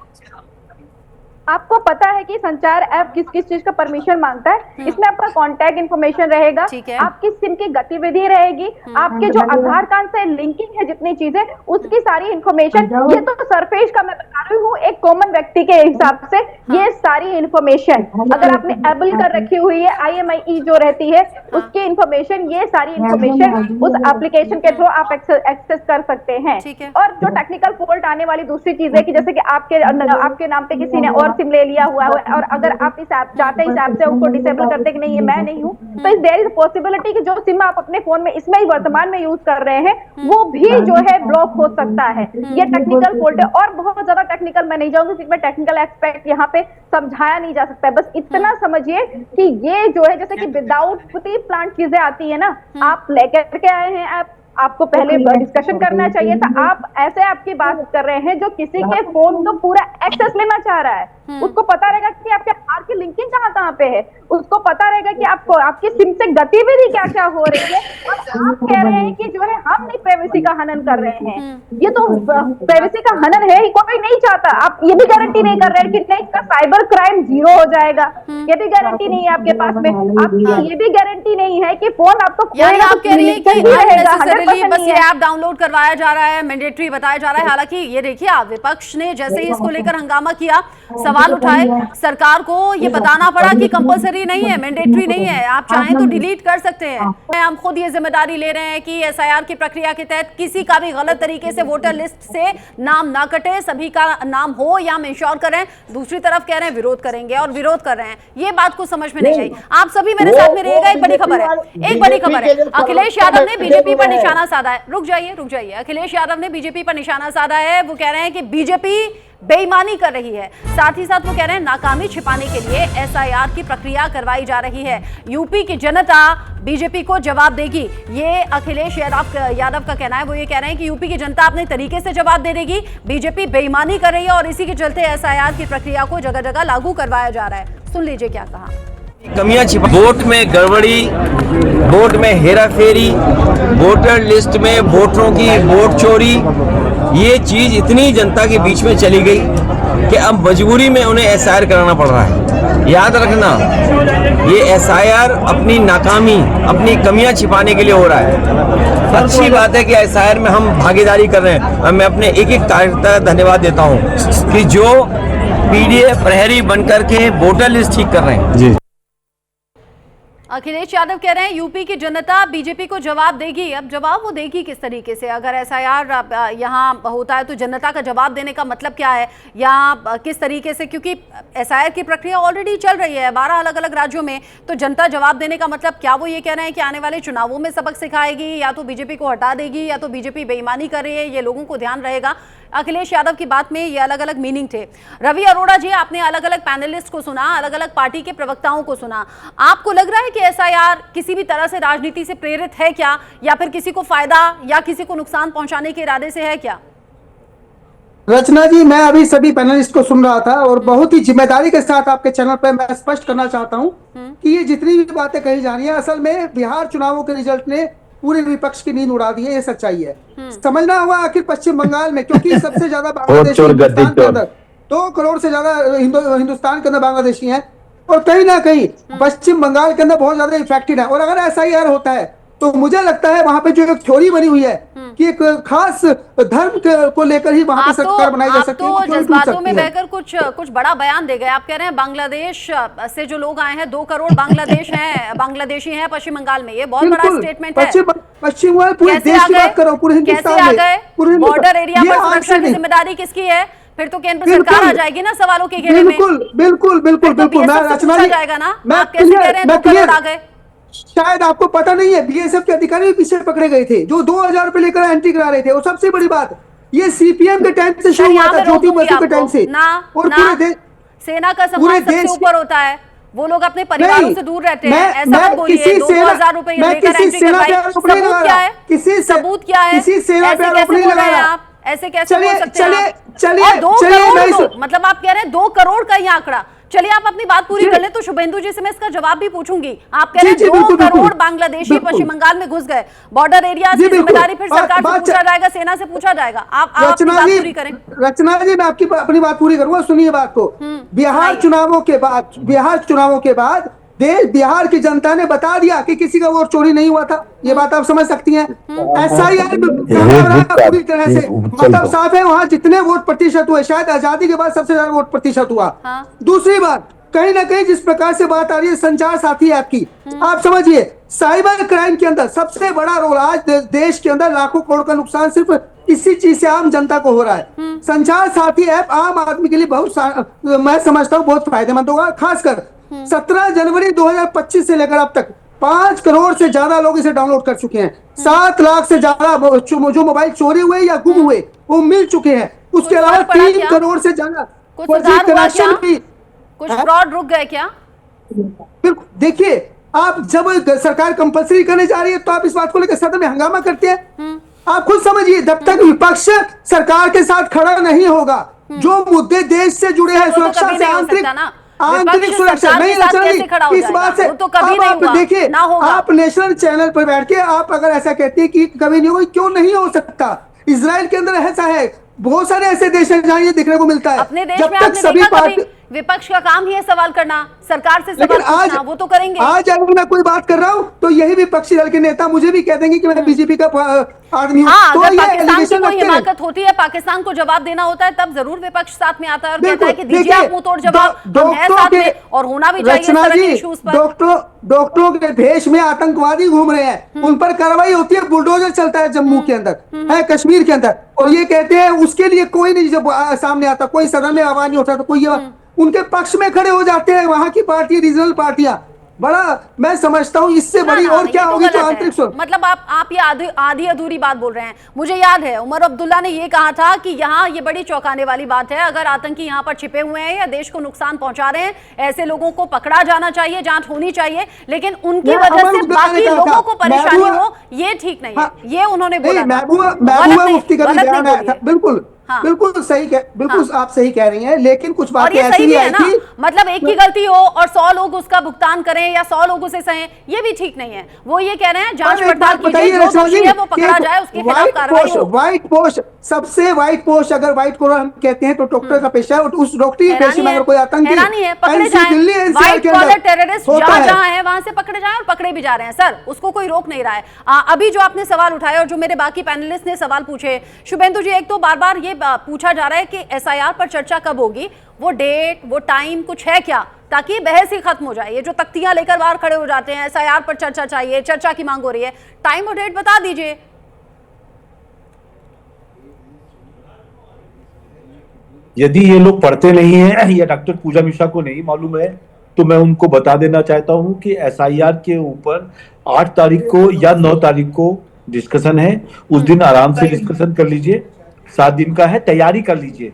आपको पता है कि संचार ऐप किस किस चीज का परमिशन मांगता है। इसमें आपका कांटेक्ट इन्फॉर्मेशन रहेगा, आपकी सिम की गतिविधि रहेगी, आपके जो आधार कार्ड से लिंकिंग है जितनी चीजें, उसकी सारी इन्फॉर्मेशन। ये तो सरफेस का मैं बता रही हूँ, एक कॉमन व्यक्ति के हिसाब से ये सारी इन्फॉर्मेशन अगर आपने एबल कर रखी हुई है, IMEI जो रहती है उसकी इन्फॉर्मेशन, ये सारी इन्फॉर्मेशन उस एप्लीकेशन के थ्रू आप एक्सेस कर सकते हैं। और जो टेक्निकल फॉल्ट आने वाली दूसरी चीज है कि जैसे कि आपके नाम पे किसी ने और सिम ले लिया हुआ है और अगर आप इस ऐप चाहते इस ऐप से उनको डिसेबल कर दे कि नहीं ये मैं नहीं हूँ, तो इस देयर इज पॉसिबिलिटी कि जो सिम आप अपने फोन में इसमें ही वर्तमान में यूज कर रहे हैं वो भी जो है ब्लॉक हो सकता है। ये टेक्निकल फॉल्ट है और बहुत ज्यादा टेक्निकल मैं नहीं जाऊंगी क्योंकि टेक्निकल एस्पेक्ट यहाँ पे समझाया नहीं जा सकता है। बस इतना समझिए कि ये जो है जैसे कि विदाउट प्लांट चीजें आती है ना, आप लेकर के आए हैं ऐप, आपको पहले डिस्कशन करना चाहिए था। आप ऐसे आपकी बात कर रहे हैं जो किसी के फोन को पूरा एक्सेस लेना चाह रहा है, उसको पता रहेगा कि आपके आधार की लिंकिंग कहाँ पे है, उसको पता रहेगा कि आपको आपकी सिम से गतिविधि क्या क्या हो रही है। और आप कह रहे हैं कि जो है हम नहीं प्राइवेसी का हनन कर रहे हैं, ये तो प्राइवेसी का हनन है ही, कोई नहीं चाहता। आप ये भी गारंटी नहीं कर रहे हैं कि नहीं इसका साइबर क्राइम 0 हो जाएगा, ये भी गारंटी नहीं है आपके पास में। आपकी ये भी गारंटी नहीं है कि फोन आपको आप कह रही है कि बस ये ऐप डाउनलोड करवाया जा रहा है, मैंडेटरी बताया जा रहा है। हालांकि ये देखिए आप विपक्ष ने जैसे ही इसको लेकर हंगामा किया, सवाल उठाए, सरकार को ये बताना पड़ा कि कंपलसरी नहीं है, मैंडेटरी नहीं है, आप चाहें तो डिलीट कर सकते हैं। हम खुद ये जिम्मेदारी ले रहे हैं कि SIR की प्रक्रिया के तहत किसी का भी गलत तरीके से वोटर लिस्ट से नाम ना कटे, सभी का नाम हो या हम इंश्योर करें। दूसरी तरफ कह रहे हैं विरोध करेंगे और विरोध कर रहे हैं, ये बात को समझ में नहीं आई। आप सभी मेरे साथ में रहिएगा। एक बड़ी खबर है, एक बड़ी खबर है, अखिलेश यादव ने बीजेपी पर निशाना साधा है। रुक जाइए। अखिलेश यादव ने बीजेपी पर निशाना साधा है। वो कह रहे हैं कि बीजेपी बेईमानी कर रही है, साथ ही साथ वो कह रहे हैं नाकामी छिपाने के लिए SIR की प्रक्रिया करवाई जा रही है। यूपी की जनता बीजेपी को जवाब देगी, ये अखिलेश यादव का कहना है। वो ये कह रहे हैं कि यूपी की जनता अपने तरीके से जवाब दे देगी, बीजेपी बेईमानी कर रही है और इसी के चलते SIR की प्रक्रिया को जगह जगह लागू करवाया जा रहा है। सुन लीजिए क्या कहा। कमियां छिपा, वोट में गड़बड़ी, वोट में हेराफेरी, वोटर लिस्ट में वोटरों की वोट चोरी, ये चीज इतनी जनता के बीच में चली गई कि अब मजबूरी में उन्हें SIR कराना पड़ रहा है। याद रखना, ये SIR अपनी नाकामी, अपनी कमियां छिपाने के लिए हो रहा है। अच्छी बात है कि SIR में हम भागीदारी कर रहे हैं और मैं अपने एक एक कार्यकर्ता का धन्यवाद देता हूं कि जो PDF प्रहरी बनकर के वोटर लिस्ट ठीक कर रहे हैं। जी अखिलेश यादव कह रहे हैं यूपी की जनता बीजेपी को जवाब देगी। अब जवाब वो देगी किस तरीके से? अगर SIR यहाँ होता है तो जनता का जवाब देने का मतलब क्या है, या किस तरीके से? क्योंकि SIR की प्रक्रिया ऑलरेडी चल रही है 12 अलग अलग राज्यों में, तो जनता जवाब देने का मतलब क्या? वो ये कह रहे हैं कि आने वाले चुनावों में सबक सिखाएगी, या तो बीजेपी को हटा देगी, या तो बीजेपी बेईमानी कर रही है, ये लोगों को ध्यान रहेगा। अखिलेश यादव की बात में ये अलग अलग मीनिंग थे। रवि अरोड़ा जी, आपने अलग अलग पैनलिस्ट को सुना, अलग अलग पार्टी के प्रवक्ताओं को सुना, आपको लग रहा है कि SIR किसी भी तरह से राजनीति से प्रेरित है क्या, या फिर किसी को फायदा या किसी को नुकसान पहुंचाने के इरादे से है क्या? रचना जी, मैं अभी सभी पैनलिस्ट को सुन रहा था और बहुत ही जिम्मेदारी के साथ आपके चैनल पर मैं स्पष्ट करना चाहता हूं कि ये जितनी भी बातें कही जा रही है, असल में बिहार चुनावों के रिजल्ट ने पूरे विपक्ष की नींद उड़ा दी है, ये सच्चाई है। समझना होगा आखिर पश्चिम बंगाल में, क्योंकि सबसे ज्यादा बांग्लादेशी हिंदुस्तान के अंदर 2 करोड़ से ज्यादा हिंदुस्तान के अंदर बांग्लादेशी हैं, और कहीं ना कहीं पश्चिम बंगाल के अंदर बहुत ज्यादा इफेक्टेड है। और अगर SIR होता है तो मुझे लगता है वहां पे जो एक थ्योरी बनी हुई है कि एक खास धर्म को लेकर ही वहां पे सरकार बनाई जा सकती है। आप तो जज्बातों में बहकर कुछ बड़ा बयान दे गए। आप कह रहे हैं बांग्लादेश से जो लोग आए हैं 2 करोड़ बांग्लादेशी हैं पश्चिम बंगाल में, ये बहुत बड़ा स्टेटमेंट है। पश्चिम बंगाल पूरे देश की बात कर रहा हूं, पूरे हिंदुस्तान में। कैसे आ गए? बॉर्डर एरिया पर सुरक्षा की जिम्मेदारी किसकी है? फिर तो केंद्र सरकार आ जाएगी ना सवालों के घेरे में। बिल्कुल। मैं रचना जाएगा ना, आप कैसे कह रहे हैं 2 करोड़ आ गए? शायद आपको पता नहीं है, BSF के अधिकारी भी पीछे पकड़े गए थे जो 2000 रुपए लेकर एंट्री करा रहे थे। और सबसे बड़ी बात, ये CPM के टाइम से शुरू हुआ था, ज्योति बसु के टाइम से। और पूरे देश, सेना का सम्मान सबसे ऊपर होता है, वो लोग अपने परिवारों से दूर रहते हैं। ऐसा मत बोलिए, 2000 रुपए लेकर एंट्री करवाई, सबूत क्या है? सबूत क्या है? ऐसे कैसे बोल रहे हैं आप? ऐसे कैसे बोल सकते हैं? और 2 करोड़, मतलब आप कह रहे हैं 2 करोड़ का ये आंकड़ा, चलिए आप अपनी बात पूरी कर ले तो शुभेंदु जी से मैं इसका जवाब भी पूछूंगी। आप कह रहे हैं 2 करोड़ बांग्लादेशी पश्चिम बंगाल में घुस गए, बॉर्डर एरिया की जिम्मेदारी फिर सरकार से पूछा जाएगा, सेना से पूछा जाएगा। आप अपनी बात पूरी करें। रचना जी मैं आपकी अपनी बात पूरी करूंगा, सुनिए बात को। बिहार चुनावों के बाद बिहार की जनता ने बता दिया कि किसी का वोट चोरी नहीं हुआ था। ये बात आप समझ सकती हैं। SIR पूरी तरह से मतलब साफ है, वहाँ जितने वोट प्रतिशत हुए शायद आजादी के बाद सबसे ज्यादा वोट प्रतिशत हुआ। दूसरी बात, कहीं ना कहीं जिस प्रकार से बात आ रही है संचार साथी ऐप की, आप समझिए साइबर क्राइम के अंदर सबसे बड़ा रोल आज देश के अंदर लाखों करोड़ का नुकसान सिर्फ इसी चीज से आम जनता को हो रहा है। संचार साथी ऐप आम आदमी के लिए बहुत मैं समझता हूँ बहुत फायदेमंद होगा। खासकर 17 जनवरी 2025 से लेकर अब तक 5 करोड़ से ज्यादा लोग इसे डाउनलोड कर चुके हैं। 7 लाख से ज्यादा जो मोबाइल चोरी हुए या गुम हुए वो मिल चुके हैं। उसके अलावा 3 करोड़ से ज्यादा कनेक्शन भी। कुछ फ्रॉड रुक गए क्या? बिल्कुल, देखिए आप जब सरकार कंपलसरी करने जा रही है तो आप इस बात को लेकर सदन में हंगामा करते हैं। आप खुद समझिए, जब तक विपक्ष सरकार के साथ खड़ा नहीं होगा, जो मुद्दे देश से जुड़े हैं, सुरक्षा से आंतरिक सुरक्षा नहीं इस बात से तो आप देखिए, आप नेशनल चैनल पर बैठ के आप अगर ऐसा कहते हैं कि कभी नहीं होगा, क्यों नहीं हो सकता? इजराइल के अंदर ऐसा है, बहुत सारे ऐसे देश हैं जहाँ ये देखने को मिलता है। अपने देश में आपने देखा कभी विपक्ष का काम ही है सवाल करना, सरकार से सवाल पूछना, वो तो करेंगे। आज अगर मैं कोई बात कर रहा हूँ तो यही विपक्षी दल के नेता मुझे भी कह देंगे कि मैं बीजेपी का आदमी हूँ। हाँ, अगर पाकिस्तान की कोई हिमाकत होती है, पाकिस्तान को जवाब देना होता है, तब जरूर विपक्ष साथ में आता है और कहता है कि दीजिए आप मुंह तोड़ जवाब, हम हैं साथ में और होना भी चाहिए इस तरह के इश्यूज पर। डॉक्टरों के भेष में आतंकवादी घूम रहे हैं, उन पर कार्रवाई होती है, बुलडोजर चलता है जम्मू के अंदर, है कश्मीर के अंदर, और ये कहते हैं उसके लिए कोई नहीं जब सामने आता, कोई सदन में आवाज नहीं उठा, तो कोई उनके पक्ष में खड़े हो जाते हैं वहां की पार्टी, रीजनल पार्टियां। बड़ा मैं समझता हूँ इससे बड़ी और क्या होगी तो आंतरिक मतलब आप ये आधी अधूरी बात बोल रहे हैं। मुझे याद है उमर अब्दुल्ला ने ये कहा था कि यहाँ ये बड़ी चौंकाने वाली बात है, अगर आतंकी यहाँ पर छिपे हुए हैं या देश को नुकसान पहुंचा रहे हैं, ऐसे लोगों को पकड़ा जाना चाहिए, जांच होनी चाहिए, लेकिन उनकी वजह से बाकी लोगों को परेशानी हो ये ठीक नहीं है, ये उन्होंने बोला। बिल्कुल बिल्कुल सही बिल्कुल आप सही कह रही हैं, लेकिन कुछ बातें ऐसी भी आई थी, मतलब एक की गलती हो और 100 लोग उसका भुगतान करें या 100 लोग उसे सहें, ये भी ठीक नहीं है। वो ये कह रहे हैं जांच पड़ताल कीजिए, जो दोषी है वो पकड़ा जाए, उसके खिलाफ कार्रवाई हो। व्हाइट पोस्ट, सबसे व्हाइट पोस्ट, अगर व्हाइट कॉलर हम कहते हैं तो डॉक्टर का पेशा है, उस डॉक्टरी पेशे में अगर कोई आतंकी पकड़े जाए, व्हाइट कॉलर टेररिस्ट जहां है वहां से पकड़े जाए, और पकड़े भी जा रहे हैं सर, उसको कोई रोक नहीं रहा है। अभी जो आपने सवाल उठाया और जो मेरे बाकी पैनलिस्ट ने सवाल पूछे, शुभेंदु जी, एक तो बार बार ये पूछा जा रहा है कि SIR पर चर्चा कब होगी, वो डेट वो टाइम कुछ है क्या, ताकि बहस ही खत्म हो जाए। ये जो तख्तियां लेकर बाहर खड़े हो जाते हैं, SIR पर चर्चा चाहिए, चर्चा की मांग हो रही है, टाइम और डेट बता दीजिए। यदि ये लोग पढ़ते नहीं है या डॉक्टर पूजा मिश्रा को नहीं मालूम है तो मैं उनको बता देना चाहता हूं कि SIR के ऊपर 8 तारीख को या 9 तारीख को डिस्कशन है, उस दिन आराम से डिस्कशन कर लीजिए, 7 दिन का है, तैयारी कर लीजिए।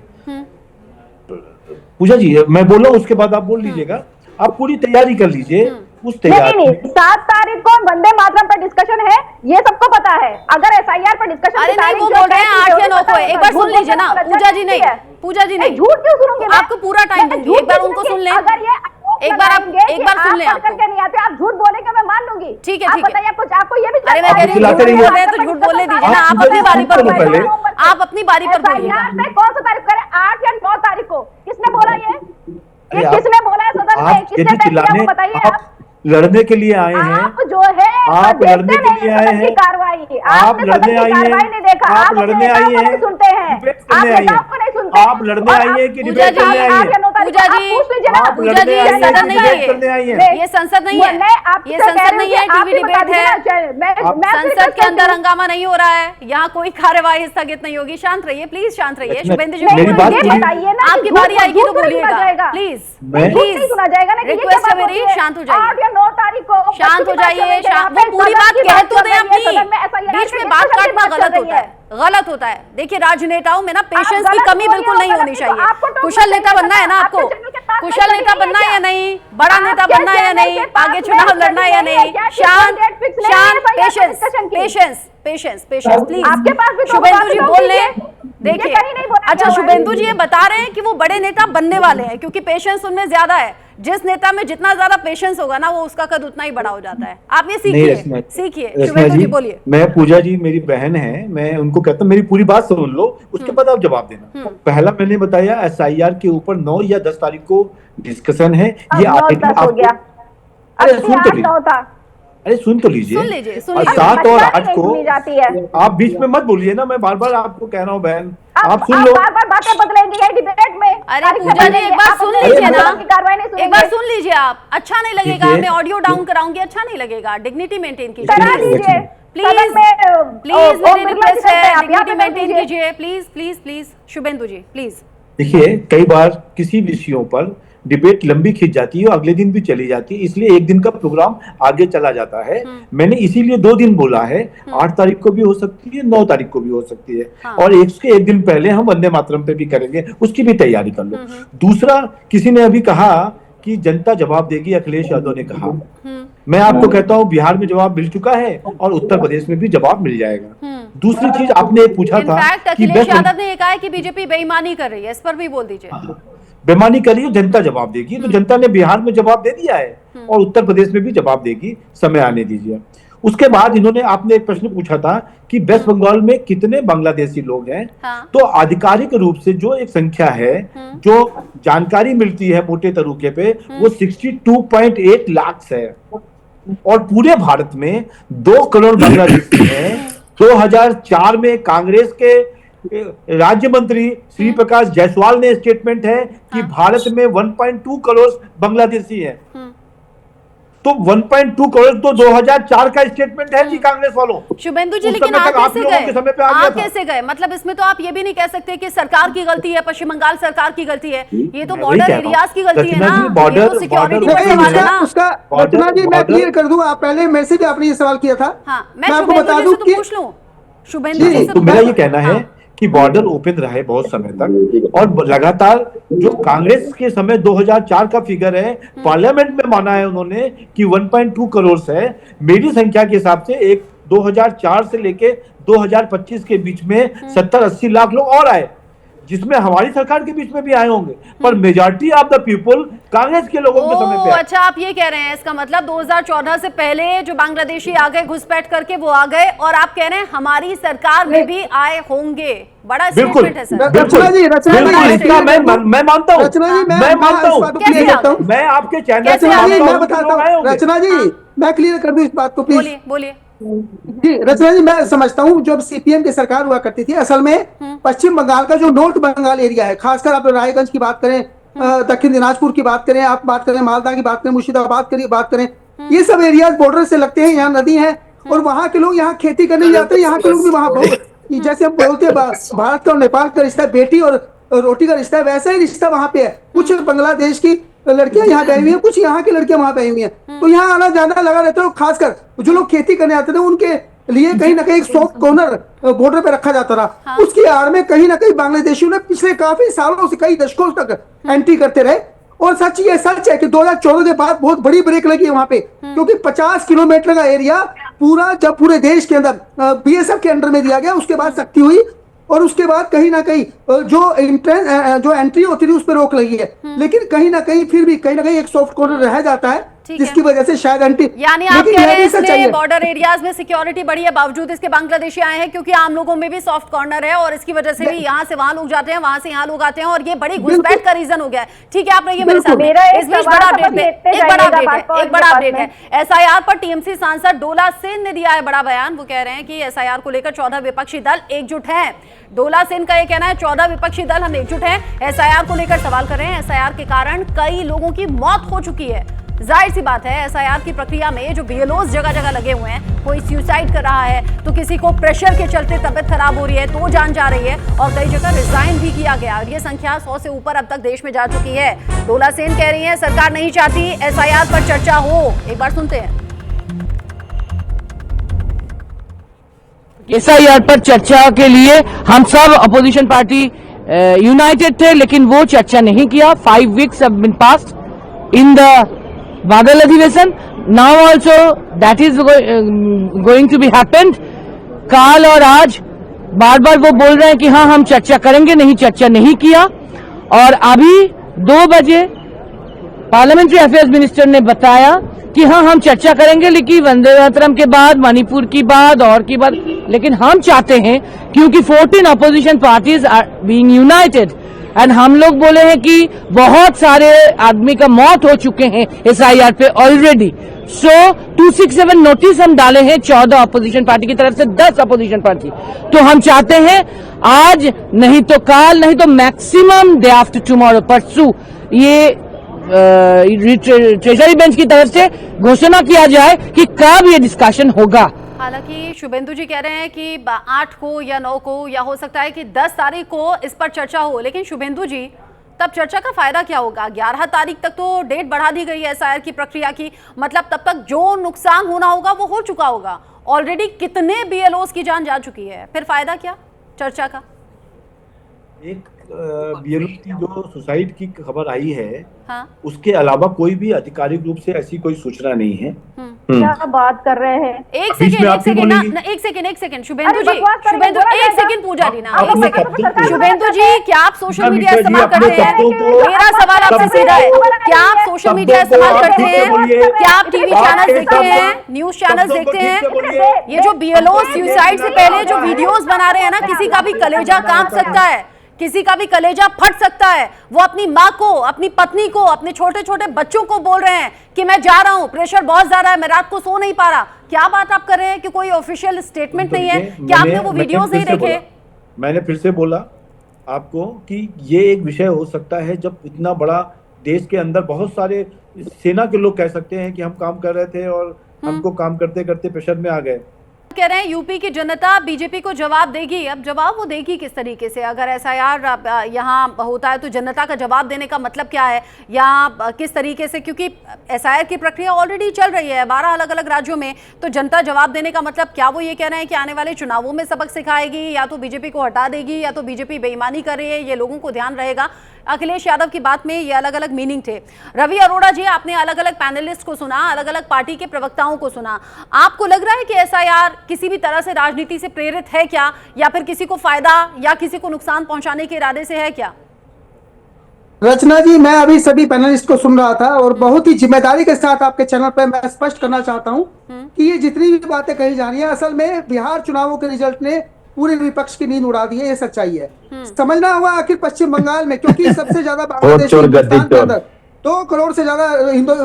पूजा जी मैं बोल रहा हूँ, उसके बाद आप बोल लीजिएगा, आप पूरी तैयारी कर लीजिए। उस तैयारी नहीं 7 तारीख को वंदे मातरम पर डिस्कशन है, ये सबको पता है। अगर SIR पर डिस्कशन, अरे नहीं, वो बोल रहे हैं 8 या 9 को, एक बार सुन लीजिए ना पूजा जी। नहीं पूजा जी नहीं, झूठ क्यों सुनूंगी? आपको पूरा टाइम दूंगी, एक बार उनको सुन लें, अगर ये एक बार सुन लें। आप करके नहीं आते, आप झूठ बोलेंगे मैं मान लूंगी। ठीक है, आप बताइए, आपको ये भी अरे मैं कह रही हूं झूठ बोल रहे हैं तो झूठ बोलने दीजिए ना, आप अपनी बारी पर बोलिए, आप अपनी बारी पर बोलिए। कौन सा तारीख करें, 8 या 9 तारीख को? किसने बोला ये किसने बोला है सदन में? किसने तय किया बताइए। आप लड़ने के लिए आए हैं, आप जो है आप लड़ने के लिए आए हैं, कार्रवाई आप लड़ने आई हैं, नहीं देखा, आप लड़ने आई हैं, सुनते हैं, आप नेताओं को नहीं सुनते, आप लड़ने आई हैं कि डिबेट करने आई हैं? पूजा जी, पूजा जी, ये सदन नहीं है, ये संसद नहीं है, ये संसद नहीं है, टीवी डिबेट है, संसद के अंदर हंगामा नहीं हो रहा है, यहाँ कोई कार्यवाही स्थगित नहीं होगी। शांत रहिए प्लीज, शांत रहिए। शुभेंदु जी आपकी बारी आएगी तो बोलिएगा प्लीज, प्लीज सुना जाएगा ना, रिक्वेस्ट है मेरी, शांत हो जाइए, 9 तारीख को शांत हो जाइए। वो पूरी बात कह तो दें अपनी, बीच में बात काटना गलत होता है, गलत होता है। देखिए राजनेताओं में ना पेशेंस की कमी बिल्कुल नहीं होनी चाहिए। कुशल नेता बनना है ना आपको, कुशल नेता बनना है या नहीं, बड़ा नेता बनना है या नहीं, आगे चुनाव लड़ना है या नहीं, शांत शांत, patience patience patience patience please. Shubhendu ji बोल लें, देखिए, अच्छा शुभेंदु जी ये बता रहे हैं कि वो बड़े नेता बनने वाले हैं क्योंकि पेशेंस उनमें ज्यादा है। जिस नेता में जितना ज्यादा पेशेंस होगा ना वो उसका कद उतना ही बड़ा हो जाता है। आप ये सीखिए। शुभेंदु जी बोलिए। मैं पूजा जी मेरी बहन है, मैं उनको कहता हूँ मेरी पूरी बात सुन लो, उसके बाद आप जवाब देना। पहला मैंने बताया SIR के ऊपर 9 या 10 तारीख को डिस्कशन है। ये अरे सुन तो लीजिए। 7 और 8 को आप बीच में मत बोलिए ना, मैं बार बार आपको कह रहा हूँ बहन, आप सुन लो। बार बार बातें बदलेंगी डिबेट में। अरे पूजा जी एक बार सुन लीजिए ना, एक बार सुन लीजिए। आप अच्छा नहीं लगेगा, मैं ऑडियो डाउन कराऊंगी, अच्छा नहीं लगेगा। डिग्निटी मेंटेन कीजिए प्लीज, मेरी रिक्वेस्ट है, डिग्निटी मेंटेन कीजिए प्लीज। शुभेंदु जी प्लीज। देखिए कई बार किसी विषयों पर डिबेट लंबी खिंच जाती है और अगले दिन भी चली जाती है, इसलिए एक दिन का प्रोग्राम आगे चला जाता है। मैंने इसीलिए 2 दिन बोला है, 8 तारीख को भी हो सकती है, 9 तारीख को भी हो सकती है। और इसके एक दिन पहले हम वंदे मातरम पे भी करेंगे, उसकी भी तैयारी कर लो। दूसरा, किसी ने अभी कहा कि जनता जवाब देगी, अखिलेश यादव ने कहा। मैं आपको कहता हूँ बिहार में जवाब मिल चुका है और उत्तर प्रदेश में भी जवाब मिल जाएगा। दूसरी चीज आपने पूछा था कि अखिलेश यादव ने कहा है कि बीजेपी बेईमानी कर रही है, इस पर भी बोल दीजिए। बेईमानी करिए, जनता जवाब देगी। तो जनता ने बिहार में जवाब दे दिया है और उत्तर प्रदेश में भी जवाब देगी, समय आने दीजिए। उसके बाद इन्होंने, आपने एक प्रश्न पूछा था कि वेस्ट बंगाल में कितने बांग्लादेशी लोग हैं। तो आधिकारिक रूप से जो एक संख्या है, जो जानकारी मिलती है मोटे तरीके पे, वो 62.8 लाख है। और पूरे भारत में 2 करोड़ बांग्लादेशी हैं। 2004 में कांग्रेस के राज्य मंत्री श्री प्रकाश जायसवाल ने स्टेटमेंट है कि भारत में 1.2 करोड़ बांग्लादेशी हैं। तो 1.2 करोड़ तो 2004 का स्टेटमेंट है जी कांग्रेस वालों। शुभेंदु जी लेकिन आप कैसे गए? मतलब इसमें तो आप ये भी नहीं कह सकते कि सरकार की गलती है, पश्चिम बंगाल सरकार की गलती है। ये तो बॉर्डर एरियाज की गलती है ना, ये तो सिक्योरिटी का सवाल है ना। उसका रचना जी मैं क्लियर कर दूं, आप पहले मेरे से भी आपने ये सवाल किया था। मैं आपको बता दूं कि पूछ लूं शुभेंदु जी, तो मेरा ये कहना है कि बॉर्डर ओपन रहे बहुत समय तक, और लगातार जो कांग्रेस के समय 2004 का फिगर है, पार्लियामेंट में माना है उन्होंने कि 1.2 करोड़ है। मेरी संख्या के हिसाब से एक 2004 से लेके 2025 के बीच में 70-80 लाख लोग और आए, जिसमें हमारी सरकार के बीच में भी आए होंगे, पर majority of the people Congress के लोगों के समय पे। अच्छा आप ये कह रहे हैं, इसका मतलब 2014 से पहले जो बांग्लादेशी आ गए घुसपैठ करके वो आ गए, और आप कह रहे हैं हमारी सरकार में भी आए होंगे। बड़ा स्टेटमेंट है सर। रचना जी मैं मानता हूँ, मैं मानता हूँ, मैं आपके चैनल से मैं बताता हूँ। रचना जी मैं क्लियर कर दूं इस बात को प्लीज। बोलिए जी रचना जी, मैं समझता हूँ जब CPM की सरकार हुआ करती थी, असल में पश्चिम बंगाल का जो नॉर्थ बंगाल एरिया है, खासकर आप रायगंज की बात करें, दक्षिण दिनाजपुर की बात करें, आप बात करें मालदा की बात करें, मुर्शिदाबाद की बात करें, ये सब एरियाज बॉर्डर से लगते हैं। यहाँ नदी है और वहाँ के लोग यहाँ खेती करने जाते हैं। यहाँ के लोग भी वहाँ जैसे हम बोलते हैं भारत और नेपाल का रिश्ता, बेटी और रोटी का रिश्ता है, वैसा ही रिश्ता वहाँ पे है। कुछ बांग्लादेश की लड़कियां यहाँ गई हुई है, कुछ यहाँ की लड़कियां वहां गई हुई है, तो यहाँ आना जाना लगा रहता है। खासकर जो लोग खेती करने आते थे उनके लिए कहीं ना कहीं एक सॉफ्ट कॉर्नर बॉर्डर पे रखा जाता रहा। उसकी आड़ में कहीं ना कहीं बांग्लादेशियों ने पिछले काफी सालों से, कई दशकों तक एंट्री करते रहे। और सच है कि 2014 के बाद बहुत बड़ी ब्रेक लगी वहां पे, क्योंकि 50 किलोमीटर का एरिया पूरा जब पूरे देश के अंदर BSF के अंडर में दिया गया, उसके बाद सख्ती हुई और उसके बाद कहीं ना कहीं जो एंट्री होती थी उस पर रोक लगी है। लेकिन कहीं ना कहीं फिर भी कहीं ना कहीं एक सॉफ्ट कॉर्नर रह जाता है, जिसकी वजह से शायद एंट्री, यानी आप कह रहे हैं इसलिए बॉर्डर एरियाज में सिक्योरिटी बढ़ी है, बावजूद इसके बांग्लादेशी आए हैं क्योंकि आम लोगों में भी सॉफ्ट कॉर्नर है और इसकी वजह से भी यहाँ से वहां लोग जाते हैं, वहां से यहाँ लोग आते हैं और ये बड़ी घुसपैठ का रीजन हो गया है। ठीक है, आपने ये मेरे साथ इस बीच बड़ा अपडेट है, एक बड़ा अपडेट है। SIR पर TMC सांसद डोला सेन ने दिया है बड़ा बयान। वो कह रहे हैं कि SIR को लेकर 14 विपक्षी दल एकजुट हैं। डोला सेन का ये कहना है 14 विपक्षी दल हम एकजुट हैं, SIR को लेकर सवाल कर रहे हैं। SIR के कारण कई लोगों की मौत हो चुकी है। जाहिर सी बात है SIR की प्रक्रिया में जो BLOs जगह जगह लगे हुए हैं, कोई सुसाइड कर रहा है तो किसी को प्रेशर के चलते तबियत खराब हो रही है तो जान जा रही है और कई जगह रिजाइन भी किया गया और ये संख्या 100 से ऊपर अब तक देश में जा चुकी है। डोला सेन कह रही है सरकार नहीं चाहती SIR पर चर्चा हो। एक बार सुनते हैं। SIR पर चर्चा के लिए हम सब अपोजिशन पार्टी यूनाइटेड थे, लेकिन वो चर्चा नहीं किया। 5 weeks have been passed in the बादल अधिवेशन। Now also that is going to be happened. काल और आज बार बार वो बोल रहे हैं कि हाँ हम चर्चा करेंगे, नहीं चर्चा नहीं किया। और अभी 2 बजे पार्लियामेंट्री अफेयर्स मिनिस्टर ने बताया कि हाँ हम चर्चा करेंगे, लेकिन वंदे मातरम के बाद, मणिपुर की बात और की बात। लेकिन हम चाहते हैं, क्योंकि 14 opposition parties are being united, and हम लोग बोले हैं कि बहुत सारे आदमी का मौत हो चुके हैं SIR पे ऑलरेडी। सो 267 नोटिस हम डाले हैं 14 अपोजिशन पार्टी की तरफ से, 10 अपोजिशन पार्टी। तो हम चाहते हैं आज नहीं तो कल, नहीं तो मैक्सिमम डे आफ्टर टुमारो, परसों, ये ट्रेजरी बेंच की तरफ से घोषणा किया जाए कि कब ये डिस्कशन होगा। हालांकि शुभेंदु जी कह रहे हैं कि 8 को या 9 को या हो सकता है कि 10 तारीख को इस पर चर्चा हो, लेकिन शुभेंदु जी तब चर्चा का फायदा क्या होगा? 11 तारीख तक तो डेट बढ़ा दी गई है SIR की प्रक्रिया की, मतलब तब तक जो नुकसान होना होगा वो हो चुका होगा। ऑलरेडी कितने BLOs की जान जा चुकी है, फिर फायदा क्या चर्चा का? एक BLO की जो सुसाइड की खबर आई है, हाँ? उसके अलावा कोई भी आधिकारिक रूप से ऐसी कोई सूचना नहीं है। क्या बात कर रहे हैं? एक सेकंड शुभेंदु जी, एक सेकंड पूजा जी ना, एक सेकंड शुभेंदु जी, क्या आप सोशल मीडिया इस्तेमाल करते हैं? मेरा सवाल आपसे सीधा है, क्या आप सोशल मीडिया इस्तेमाल करते हैं? क्या आप टीवी चैनल देखते हैं, न्यूज चैनल देखते हैं? ये जो BLO सुसाइड से पहले जो वीडियोस बना रहे हैं ना, किसी का भी कलेजा कांप सकता है, किसी का भी कलेजा फट सकता है। वो अपनी माँ को, अपनी पत्नी को, अपने छोटे छोटे बच्चों को बोल रहे हैं कि मैं जा रहा हूँ, प्रेशर बहुत ज्यादा है, मैं रात को सो नहीं पा रहा। क्या बात आप कर रहे हैं कि कोई ऑफिशियल स्टेटमेंट नहीं है? क्या आपने वो वीडियोस नहीं देखे? मैंने फिर से बोला आपको कि ये एक विषय हो सकता है जब इतना बड़ा देश के अंदर बहुत सारे सेना के लोग कह सकते हैं कि हम काम कर रहे थे और हमको काम करते करते प्रेशर में आ गए। कह रहे हैं यूपी की जनता बीजेपी को जवाब देगी। अब जवाब वो देगी किस तरीके से? अगर SIR यहाँ होता है तो जनता का जवाब देने का मतलब क्या है, या किस तरीके से? क्योंकि SIR की प्रक्रिया ऑलरेडी चल रही है 12 अलग अलग राज्यों में, तो जनता जवाब देने का मतलब क्या वो ये कह रहे हैं कि आने वाले चुनावों में सबक सिखाएगी, या तो बीजेपी को हटा देगी, या तो बीजेपी बेईमानी कर रही है, ये लोगों को ध्यान रहेगा? अखिलेश यादव की बात में ये अलग अलग मीनिंग थे। रवि अरोड़ा जी, आपने अलग अलग पैनलिस्ट को सुना, अलग अलग पार्टी के प्रवक्ताओं को सुना, आपको लग रहा है कि SIR किसी भी तरह से राजनीति से प्रेरित है क्या, या फिर किसी को फायदा या किसी को नुकसान पहुंचाने के इरादे से है क्या? रचना जी, मैं अभी सभी पैनलिस्ट को सुन रहा था और बहुत ही जिम्मेदारी के साथ आपके चैनल पर मैं स्पष्ट करना चाहता हूं कि ये जितनी भी बातें कही जा रही हैं, असल में बिहार चुनावों के रिजल्ट ने पूरे विपक्ष की नींद उड़ा दी है, ये सच्चाई है। समझना होगा आखिर पश्चिम बंगाल में, क्योंकि सबसे ज्यादा बांग्लादेशी हिंदुस्तान के अंदर 2 करोड़ से ज्यादा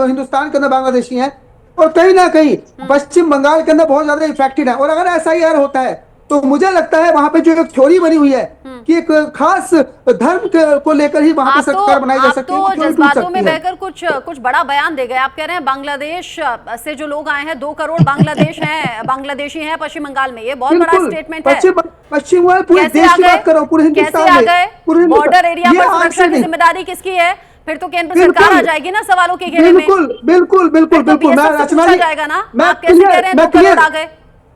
हिंदुस्तान के अंदर बांग्लादेशी हैं, और कहीं ना कहीं पश्चिम बंगाल के अंदर बहुत ज्यादा इफेक्टेड है। और अगर SIR होता है तो मुझे लगता है वहां पे जो एक थ्योरी बनी हुई है कि एक खास धर्म को लेकर ही वहां पे सरकार बनाई जा सकती है। आप तो जज्बातों में बहकर कुछ बड़ा बयान दे गए। आप कह रहे हैं बांग्लादेश से जो लोग आए हैं 2 करोड़ बांग्लादेशी हैं पश्चिम बंगाल में, ये बहुत बड़ा स्टेटमेंट है। पश्चिम बंगाल पूरे देश की बात करो, पूरे हिंदुस्तान में बॉर्डर एरिया पर सुरक्षा की जिम्मेदारी किसकी है? फिर तो केंद्र सरकार आ जाएगी ना सवालों के घेरे में। बिल्कुल। मैं रचना जी जाएगा ना, आप कैसे कह रहे हैं 2 करोड़ आ गए?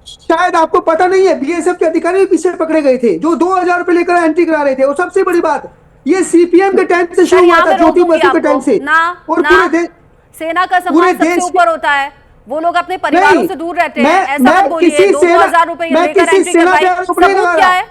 शायद आपको पता नहीं है, BSF के अधिकारी भी पीछे पकड़े गए थे जो 2000 रुपए लेकर एंट्री करा रहे थे। और सबसे बड़ी बात, ये CPM के टाइम से शुरू हुआ था, ज्योति बसु के टाइम से। और पूरे देश, सेना का सम्मान सबसे ऊपर होता है, वो लोग अपने परिवारों से दूर रहते हैं। ऐसा मत बोलिए, 2000 रुपए लेकर एंट्री करवाई, सबूत क्या है?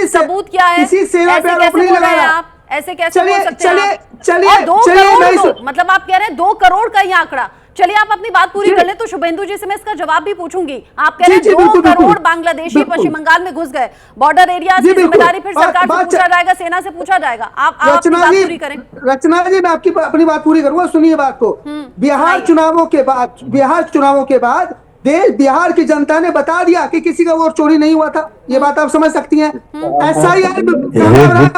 सबूत क्या है? ऐसे कैसे बोल रहे हैं आप? ऐसे कैसे बोल सकते हैं? और 2 करोड़, मतलब आप कह रहे हैं 2 करोड़ का ये आंकड़ा। चलिए आप अपनी बात पूरी कर ले, तो शुभेंदु जी से मैं इसका जवाब भी पूछूंगी। आप कह रहे हैं 2 करोड़ बांग्लादेशी पश्चिम बंगाल में घुस गए, बॉर्डर एरिया की जिम्मेदारी फिर सरकार से पूछा जाएगा, सेना से पूछा जाएगा। आप अपनी बात पूरी करें। रचना जी, मैं आपकी अपनी बात पूरी करूंगा, सुनिए बात को। बिहार चुनावों के बाद बिहार की जनता ने बता दिया कि किसी का वोट चोरी नहीं हुआ था। ये बात आप समझ सकती हैं। SIR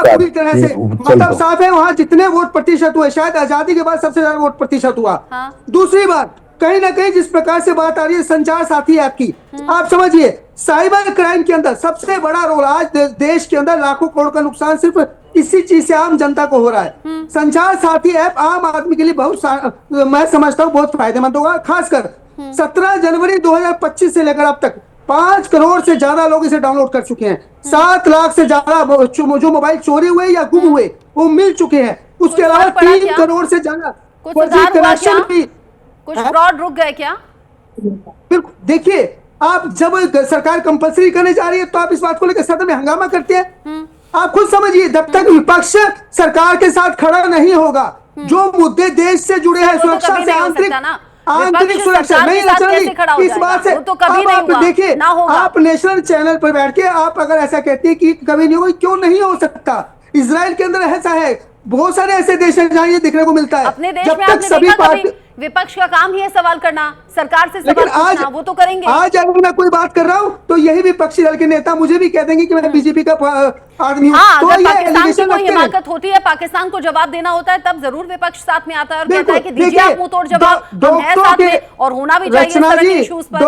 पूरी तरह से मतलब साफ है, वहाँ जितने वोट प्रतिशत हुए, शायद आजादी के बाद सबसे ज्यादा वोट प्रतिशत हुआ। दूसरी बात, कहीं ना कहीं जिस प्रकार से बात आ रही है संचार साथी ऐप की, आप समझिए साइबर क्राइम के अंदर सबसे बड़ा रोल आज देश के अंदर लाखों करोड़ का नुकसान सिर्फ इसी चीज से आम जनता को हो रहा है। संचार साथी ऐप आम आदमी के लिए मैं समझता हूँ बहुत फायदेमंद होगा। खासकर 17 जनवरी 2025 से लेकर अब तक 5 करोड़ से ज्यादा लोग इसे डाउनलोड कर चुके हैं। 7 लाख से ज्यादा जो मोबाइल चोरी हुए या गुम हुए वो मिल चुके हैं। उसके अलावा 3 करोड़ से ज्यादा कुछ फ्रॉड रुक गए क्या? बिल्कुल, देखिए आप जब सरकार कंपलसरी करने जा रही है तो आप इस बात को लेकर सदन में हंगामा करते हैं। आप खुद समझिए, जब तक विपक्ष सरकार के साथ खड़ा नहीं होगा, जो मुद्दे देश से जुड़े हैं, सुरक्षा से, आंतरिक सुरक्षा नहीं, इस बात से आप देखिए, आप नेशनल चैनल पर बैठ के आप अगर ऐसा कहते हैं कि कभी नहीं होगा, क्यों नहीं हो सकता? इजराइल के अंदर ऐसा है, बहुत सारे ऐसे देश हैं जहां ये देखने को मिलता है। अपने देश जब में तक आपने सभी देखा पार्टी, विपक्ष का काम ही है सवाल करना, सरकार से सवाल पूछना, वो तो करेंगे। आज अगर मैं कोई बात कर रहा हूं तो यही विपक्षी दल के नेता मुझे भी कह देंगे कि मैं बीजेपी का आदमी हूं। हाँ, तो अगर ये पाकिस्तान की allegation कोई रखते हैं। हिमाकत होती है, पाकिस्तान को जवाब देना होता है, तब जरूर विपक्ष साथ में आता है और कहता है कि दीजिए आप मुंह तोड़ जवाब, हम हैं साथ में और होना भी चाहिए इस तरह के इश्यूज पर।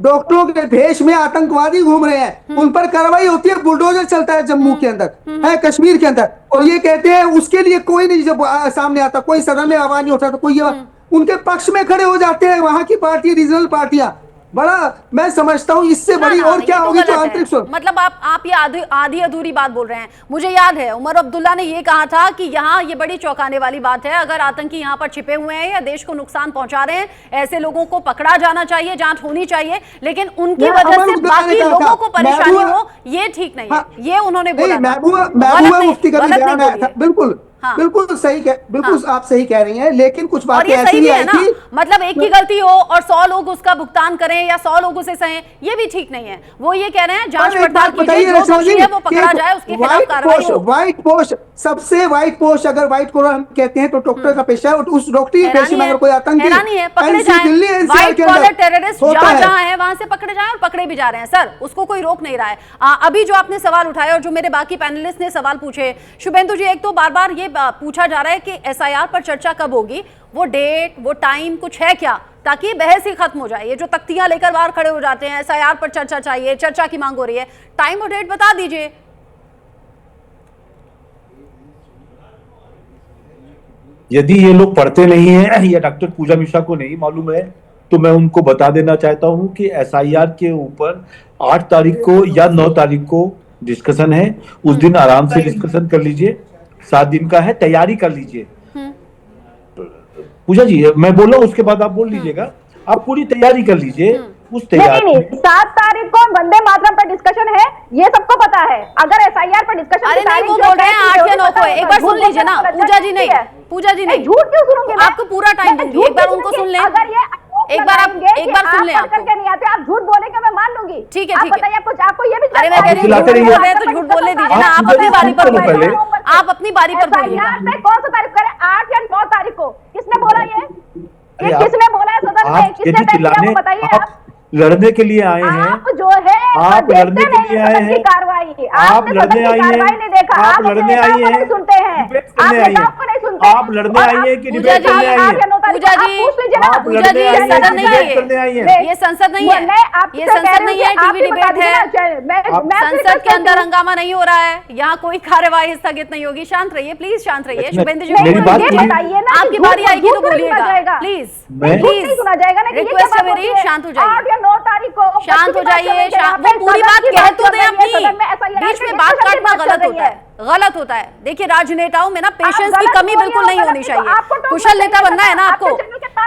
डॉक्टरों के भेष में आतंकवादी घूम रहे हैं, उन पर कार्रवाई होती है, बुलडोजर चलता है जम्मू के अंदर, है कश्मीर के अंदर, और ये कहते हैं उसके लिए कोई नहीं जब सामने आता, कोई सदन में आवाज नहीं उठाता, कोई उनके पक्ष में खड़े हो जाते हैं वहां की पार्टी, रीजनल पार्टियां। बड़ा मैं समझता हूँ इससे बड़ी और क्या होगी तो आंतरिक मतलब आप ये आधी अधूरी बात बोल रहे हैं। मुझे याद है उमर अब्दुल्ला ने ये कहा था कि यहाँ ये बड़ी चौंकाने वाली बात है, अगर आतंकी यहाँ पर छिपे हुए हैं या देश को नुकसान पहुंचा रहे हैं, ऐसे लोगों को पकड़ा जाना चाहिए, जांच होनी चाहिए, लेकिन उनकी वजह से बाकी लोगों को परेशानी हो, ये ठीक नहीं है, ये उन्होंने बोला। महबूबा मुफ्ती का भी बयान आया था, बिल्कुल बिल्कुल सही बिल्कुल आप सही कह रही हैं, लेकिन कुछ बातें ऐसी भी आई थी, मतलब एक की गलती हो और 100 लोग उसका भुगतान करें या 100 लोग उसे सहें, ये भी ठीक नहीं है। वो ये कह रहे हैं जांच पड़ताल कीजिए, जो दोषी है वो पकड़ा जाए, उसके खिलाफ कार्रवाई हो। व्हाइट पोस्ट, सबसे व्हाइट पोस्ट, अगर व्हाइट कॉलर हम कहते हैं तो डॉक्टर का पेशा है, और उस डॉक्टरी पेशे में अगर कोई आतंकी पकड़े जाए, व्हाइट कॉलर टेररिस्ट जहां है वहां से पकड़े जाए, और पकड़े भी जा रहे हैं सर, उसको कोई रोक नहीं रहा है। अभी जो आपने सवाल उठाया और जो मेरे बाकी पैनलिस्ट ने सवाल पूछे, शुभेंदु जी, एक तो बार बार ये पूछा जा रहा है कि एसआईआर पर चर्चा कब होगी, वो डेट, वो टाइम कुछ है क्या, ताकि बहस ही खत्म हो जाए। ये जो तख्तियां लेकर बाहर खड़े हो जाते हैं, एसआईआर पर चर्चा चाहिए, चर्चा की मांग हो रही है, टाइम और डेट बता दीजिए। यदि ये लोग पढ़ते नहीं है या डॉक्टर पूजा मिश्रा को नहीं मालूम है, तो मैं उनको बता देना चाहता हूं कि एसआईआर के ऊपर 8 तारीख को या 9 तारीख को डिस्कशन है, उस दिन आराम से डिस्कशन कर लीजिए, 7 दिन का है, तैयारी कर लीजिए। पूजा जी, मैं बोल रहा हूँ, उसके बाद आप बोल लीजिएगा, आप पूरी तैयारी कर लीजिए। उस तैयारी नहीं, 7 तारीख को वंदे मातरम पर डिस्कशन है, ये सबको पता है। अगर एसआईआर पर डिस्कशन, अरे नहीं, वो बोल रहे हैं 8 या 9 को, एक बार सुन लीजिए ना पूजा जी। नहीं पूजा जी नहीं, झूठ क्यों सुनूंगी मैं? आपको पूरा टाइम दूंगी, एक बार उनको सुन लें, अगर ये एक बार सुन लें। आपको करके नहीं आते, आप झूठ बोलेंगे मैं मान लूंगी। ठीक है, आप बताइए, आपको ये भी, अरे मैं कह रही हूँ झूठ बोल रहे हैं तो झूठ बोलने दीजिए ना, आप अपनी बारी पर बोलिए, आप अपनी बारी पर बोलिए। कौन सा तारीख करें, 8 या 9 तारीख को? किसने बोला ये किसने बोला है सदन में? किसने तय किया, बताइए। आप लड़ने के लिए आए हैं, आप जो है आप लड़ने के लिए आए हैं, कार्रवाई आप लड़ने आई हैं, नहीं देखा, आप लड़ने आई हैं, सुनते हैं, आप लड़ने आई हैं कि डिबेट करने आई हैं? पूजा जी, आप लड़ने आई हैं कि डिबेट करने आई हैं? ये संसद नहीं है, ये संसद नहीं है, टीवी डिबेट है, संसद के अंदर हंगामा नहीं हो रहा है, यहाँ कोई कार्यवाही स्थगित नहीं होगी। शांत रहिए प्लीज, शांत रहिए। शुभेंदु जी, आपकी बारी आएगी तो बोलिएगा प्लीज, प्लीज सुना जाएगा ना, रिक्वेस्ट है मेरी, शांत हो जाइए, 8 या 9 तारीख को शांत हो जाइए। वो पूरी बात कह तो दें अपनी, बीच में बात काटना गलत होता है, गलत होता है। देखिए, राजनेताओं में ना पेशेंस की कमी बिल्कुल नहीं होनी चाहिए। कुशल नेता बनना है ना आपको,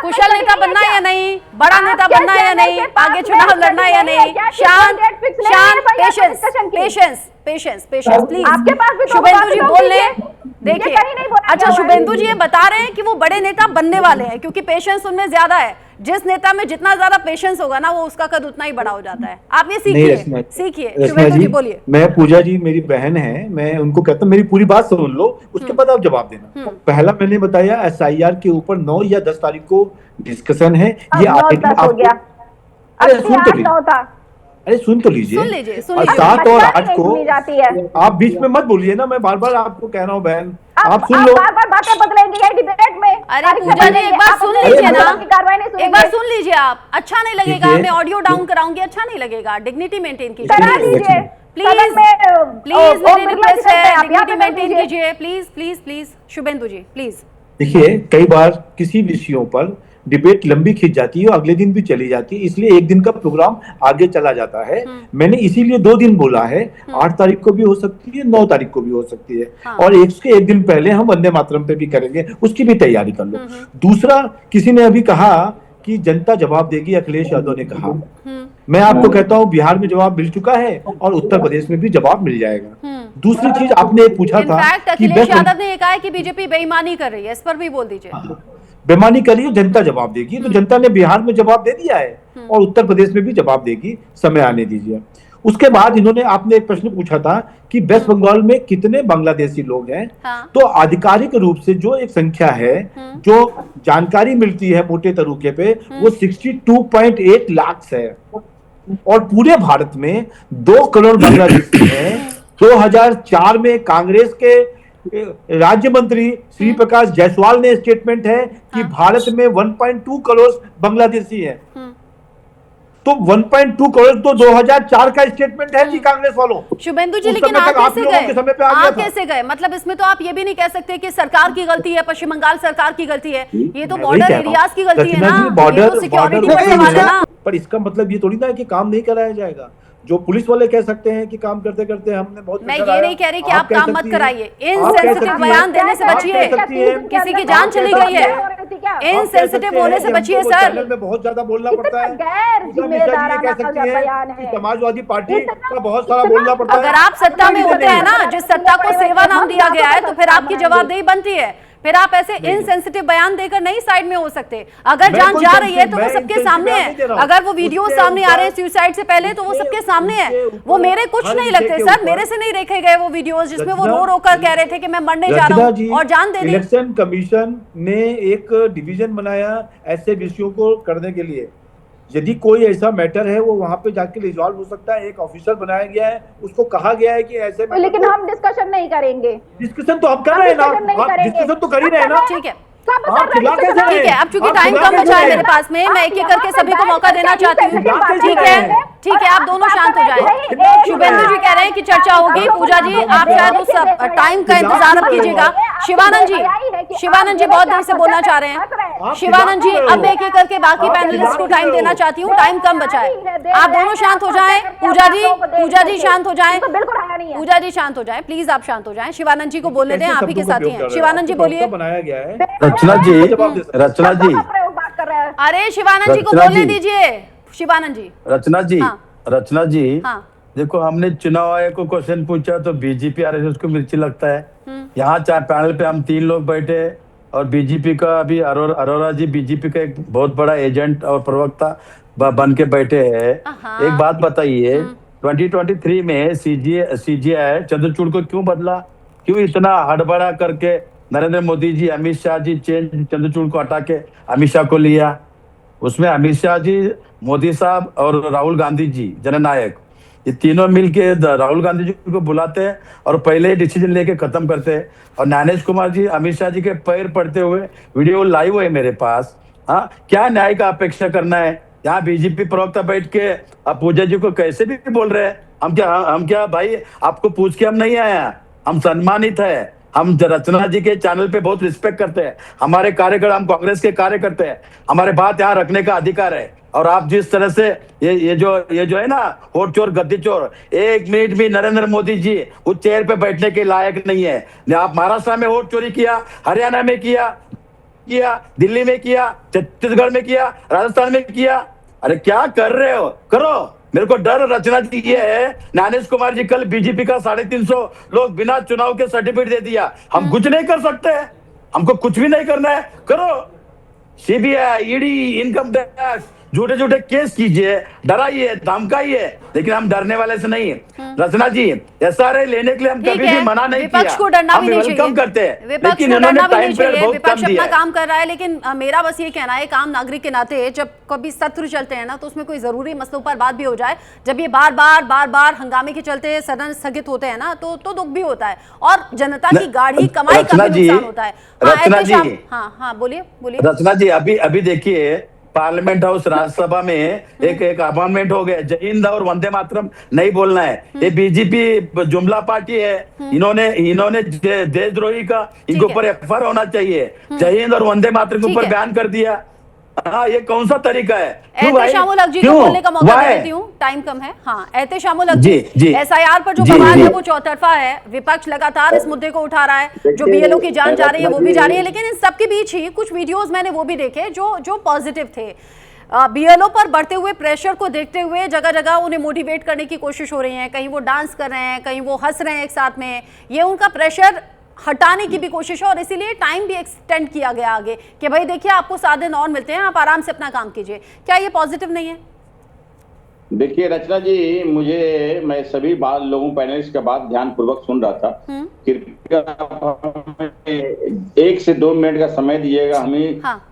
कुशल नेता बनना है या नहीं, बड़ा नेता बनना है या नहीं, आगे चुनाव लड़ना है या नहीं, शांत शांत, patience patience patience patience please. Shubhendu ji बोल ले, देखिए अच्छा शुभेंदु जी ये बता रहे हैं कि वो बड़े नेता बनने वाले हैं, क्योंकि पेशेंस उनमें ज्यादा है। जिस नेता में जितना ज्यादा पेशेंस होगा ना, वो उसका कद उतना ही बड़ा हो जाता है। आप ये सीखिए, सीखिए। शुभेंदु जी बोलिए। मैं, पूजा जी मेरी बहन है, मैं उनको कहता हूँ मेरी पूरी बात सुन लो, उसके बाद आप जवाब देना। पहला मैंने बताया एसआईआर के ऊपर 9 या 10 तारीख को डिस्कशन है, ये अरे सुन तो लीजिए। 7 और 8 को आप बीच में मत बोलिए ना, मैं बार बार आपको कह रहा हूँ बहन, आप सुन लो। बार बातें बदलेंगी डिबेट में। अरे पूजा जी एक बार सुन लीजिए ना, एक बार सुन लीजिए आप। अच्छा नहीं लगेगा, मैं ऑडियो डाउन कराऊंगी, अच्छा नहीं लगेगा। डिग्निटी मेंटेन कीजिए प्लीज, प्लीज मेरी रिक्वेस्ट है, डिग्निटी मेंटेन कीजिए please please please. Shubhendu ji please. देखिए, कई बार किसी विषयों पर डिबेट लंबी खिंच जाती है और अगले दिन भी चली जाती है, इसलिए एक दिन का प्रोग्राम आगे चला जाता है। मैंने इसीलिए 2 दिन बोला है, 8 तारीख को भी हो सकती है, 9 तारीख को भी हो सकती है। और एक दिन पहले हम वंदे मातरम पे भी करेंगे, उसकी भी तैयारी कर लो। दूसरा, किसी ने अभी कहा कि जनता जवाब देगी, अखिलेश यादव ने कहा। मैं आपको कहता हूँ बिहार में जवाब मिल चुका है और उत्तर प्रदेश में भी जवाब मिल जाएगा। दूसरी चीज आपने पूछा था कि अखिलेश यादव ने ये कहा है कि बीजेपी बेईमानी कर रही है, इस पर भी बोल दीजिए। बेईमानी करी है, जनता जवाब देगी। तो जनता ने बिहार में जवाब दे दिया है और उत्तर प्रदेश में भी जवाब देगी, समय आने दीजिए। उसके बाद इन्होंने आपने एक प्रश्न पूछा था कि वेस्ट बंगाल में कितने बांग्लादेशी लोग हैं। तो आधिकारिक रूप से जो एक संख्या है, जो जानकारी मिलती है मोटे तरीके पे, वो 62.8 लाख है और पूरे भारत में 2 करोड़ बांग्लादेशी हैं। 2004 में कांग्रेस के राज्य मंत्री श्री प्रकाश जायसवाल ने स्टेटमेंट है कि भारत में 1.2 करोड़ बांग्लादेशी हैं। तो 1.2 करोड़ तो 2004 का स्टेटमेंट है जी कांग्रेस वालों। शुभेंदु जी, लेकिन आप कैसे गए? मतलब इसमें तो आप ये भी नहीं कह सकते कि सरकार की गलती है, पश्चिम बंगाल सरकार की गलती है। ये तो बॉर्डर एरियाज की गलती है ना, ये तो सिक्योरिटी पर सवाल है ना। पर इसका मतलब ये थोड़ी ना है कि काम नहीं कराया जाएगा। जो पुलिस वाले कह सकते हैं कि काम करते करते हमने बहुत, मैं ये नहीं कह रही कि आप काम मत कराइए, इनसेंसिटिव बयान देने से बचिए। किसी की जान चली गई है, इनसेंसिटिव होने से बचिए सर। में बहुत ज्यादा बोलना पड़ता है, समाजवादी पार्टी का बहुत सारा बोलना पड़ता है। अगर आप सत्ता में होते हैं ना, जिस सत्ता को सेवा नाम दिया गया है, तो फिर आपकी जवाबदेही बनती है। फिर आप ऐसे इनसेंसिटिव बयान देकर नहीं साइड में हो सकते। अगर जान जा रही है तो वो सबके सामने है। अगर वो वीडियो सामने आ रहे हैं सुसाइड से पहले, तो वो सबके सामने है। वो मेरे कुछ नहीं लगते सर, मेरे से नहीं देखे गए वो वीडियोस जिसमें वो रो रो कर कह रहे थे कि मैं मरने जा रहा हूँ और जान दे दी। इलेक्शन कमीशन ने एक डिवीजन बनाया ऐसे विषयों को करने के लिए। यदि कोई ऐसा मैटर है वो वहाँ पे जाके रिजॉल्व हो सकता है। एक ऑफिसर बनाया गया है, उसको कहा गया है कि ऐसे, लेकिन हम डिस्कशन नहीं करेंगे। डिस्कशन तो हम कर रहे हैं ना, डिस्कशन तो कर ही रहे हैं ना। ठीक है, ठीक है। अब चूंकि टाइम कम बचा है मेरे पास में, मैं एक एक करके सभी को मौका देना चाहती हूँ। ठीक है, ठीक है, आप दोनों शांत हो जाएं। शुभेंदु जी कह रहे हैं कि चर्चा होगी। पूजा जी, आप शायद उस टाइम का इंतजार अब कीजिएगा। शिवानंद जी बहुत देर से बोलना चाह रहे हैं। शिवानंद जी, अब एक एक करके बाकी पैनलिस्ट को टाइम देना चाहती हूँ, टाइम कम बचा है। आप दोनों शांत हो जाएं। पूजा जी शांत हो जाएं। पूजा जी शांत हो जाएं, प्लीज आप शांत हो जाएं। शिवानंद जी को बोलने दें, आप ही के साथी हैं। शिवानंद जी बोलिए। बनाया गया है रचना जी। अरे शिवानंद जी को बोलने दीजिए। शिवानंद जी। रचना जी, देखो हमने चुनाव आयोग को क्वेश्चन पूछा तो बीजेपी आरएसएस को मिर्ची लगता है। यहाँ चार पैनल पे हम 3 लोग बैठे और बीजेपी का अभी अरोरा जी बीजेपी का एक बहुत बड़ा एजेंट और प्रवक्ता बन के बैठे हैं। एक बात बताइए, 2023 में सीजीआई चंद्रचूड़ को क्यों बदला? क्यों इतना हड़बड़ा करके नरेंद्र मोदी जी, अमित शाह जी चंद्रचूड़ को हटा के अमित शाह को लिया? उसमें अमित शाह जी, मोदी साहब और राहुल गांधी जी जननायक, ये तीनों मिलके राहुल गांधी जी को बुलाते हैं और पहले ही डिसीजन लेके खत्म करते हैं। और ज्ञानेश कुमार जी अमित शाह जी के पैर पड़ते हुए वीडियो लाइव है मेरे पास। हाँ, क्या न्याय का अपेक्षा करना है? यहाँ बीजेपी प्रवक्ता बैठ के अब पूजा जी को कैसे भी बोल रहे हैं। हम क्या भाई, आपको पूछ के हम नहीं आए, हम सम्मानित है। हम रचना जी के चैनल पे बहुत रिस्पेक्ट करते हैं। हमारे कार्यकर्ता, हम कांग्रेस के कार्यकर्ता हैं, हमारे बात यहाँ रखने का अधिकार है। और आप जिस तरह से ये जो है ना वोट चोर गद्दी चोर, 1 मिनट भी नरेंद्र मोदी जी उस चेयर पे बैठने के लायक नहीं है। आप महाराष्ट्र में वोट चोरी किया, हरियाणा में किया, दिल्ली में किया, छत्तीसगढ़ में किया, राजस्थान में किया। अरे क्या कर रहे हो? करो। मेरे को डर रचना जी ये है, ज्ञानेश कुमार जी कल बीजेपी का 350 लोग बिना चुनाव के सर्टिफिकेट दे दिया। हम कुछ नहीं कर सकते, हमको कुछ भी नहीं करना है। करो, सीबीआई, ईडी, इनकम टैक्स, झूठे झूठे केस कीजिए, डराइए, धमकाइए, लेकिन हम डरने वाले से नहीं। रचना जी, एसआरए लेने के लिए हम कभी भी मना नहीं किया। विपक्ष को डरना भी नहीं चाहिए, करते हैं, विपक्ष को डरना भी नहीं चाहिए। विपक्ष अपना काम कर रहा है, लेकिन मेरा बस ये कहना है, काम नागरिक के नाते जब कभी सत्र चलते हैं ना, तो उसमें कोई जरूरी मसलों पर बात भी हो जाए। जब ये बार बार हंगामे के चलते सदन स्थगित होते हैं ना, तो दुख भी होता है और जनता की गाढ़ी कमाई का भी नुकसान होता है। हाँ, बोलिए। रचना जी, अभी देखिए पार्लियामेंट हाउस राज्यसभा में एक अमेंडमेंट हो गया, जय हिंद और वंदे मातरम नहीं बोलना है। ये बीजेपी जुमला पार्टी है, इन्होंने देशद्रोही का इनके ऊपर एफआईआर होना चाहिए। जय हिंद और वंदे मातरम के ऊपर बैन कर दिया। हाँ, ये कौन सा तरीका है? एहतेशामुल हक जी को बोलने का मौका देती हूँ, टाइम कम है। हाँ, एहतेशामुल हक जी, एसआईआर पर जो बवाल है वो चौतरफा है। विपक्ष लगातार इस मुद्दे को उठा रहा है। जो बीएलओ की जान जा रही है वो भी जा रही है, लेकिन इन सबके बीच ही कुछ वीडियोस मैंने वो भी देखे जो पॉजिटिव थे। बीएलओ पर बढ़ते हुए प्रेशर को देखते हुए जगह जगह उन्हें मोटिवेट करने की कोशिश हो रही है, कहीं वो डांस कर रहे हैं, कहीं वो हंस रहे हैं एक साथ में, ये उनका प्रेशर हटाने की भी कोशिश है और इसीलिए टाइम भी एक्सटेंड किया गया आगे कि भाई देखिए आपको 7 दिन और मिलते हैं, आप आराम से अपना काम कीजिए। क्या ये पॉजिटिव नहीं है? देखिए रचना जी, मैं सभी लोगों पैनलिस्ट का बात ध्यान पूर्वक सुन रहा था। कृपया 1 से 2 मिनट का समय दीजिएगा।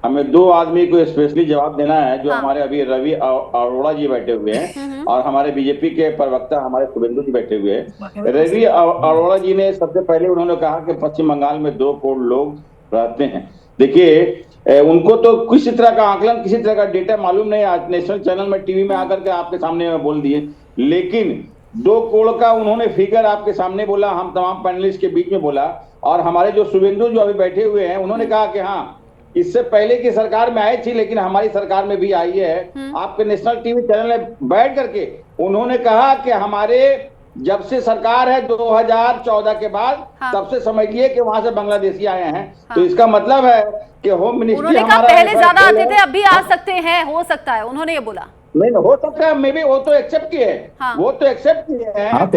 हमें 2 आदमी को स्पेशली जवाब देना है, जो हमारे अभी रवि अरोड़ा जी बैठे हुए हैं और हमारे बीजेपी के प्रवक्ता हमारे शुभेंदु जी बैठे हुए हैं। रवि अरोड़ा जी ने सबसे पहले उन्होंने कहा कि पश्चिम बंगाल में 2 करोड़ लोग रहते हैं। देखिए उनको तो किसी तरह का आकलन, किसी तरह का डेटा मालूम नहीं। आज नेशनल चैनल में टीवी में आकर के आपके सामने में बोल दिए, लेकिन 2 करोड़ का उन्होंने फिगर आपके सामने बोला, हम तमाम पैनलिस्ट के बीच में बोला। और हमारे जो शुभेंदु जो अभी बैठे हुए हैं उन्होंने कहा कि हाँ, इससे पहले की सरकार में आई थी लेकिन हमारी सरकार में भी आई है। आपके नेशनल टीवी चैनल में बैठ करके उन्होंने कहा कि हमारे जब से सरकार है 2014 के बाद, तब से समझिए कि वहां से बांग्लादेशी आए हैं। तो इसका मतलब है कि होम मिनिस्ट्री हमारा पहले ज्यादा आते थे, अब भी आ सकते हैं, हो सकता है, उन्होंने ये बोला। नहीं हो सकता है, मे भी वो तो एक्सेप्ट किए हैं, वो तो एक्सेप्ट किए हैं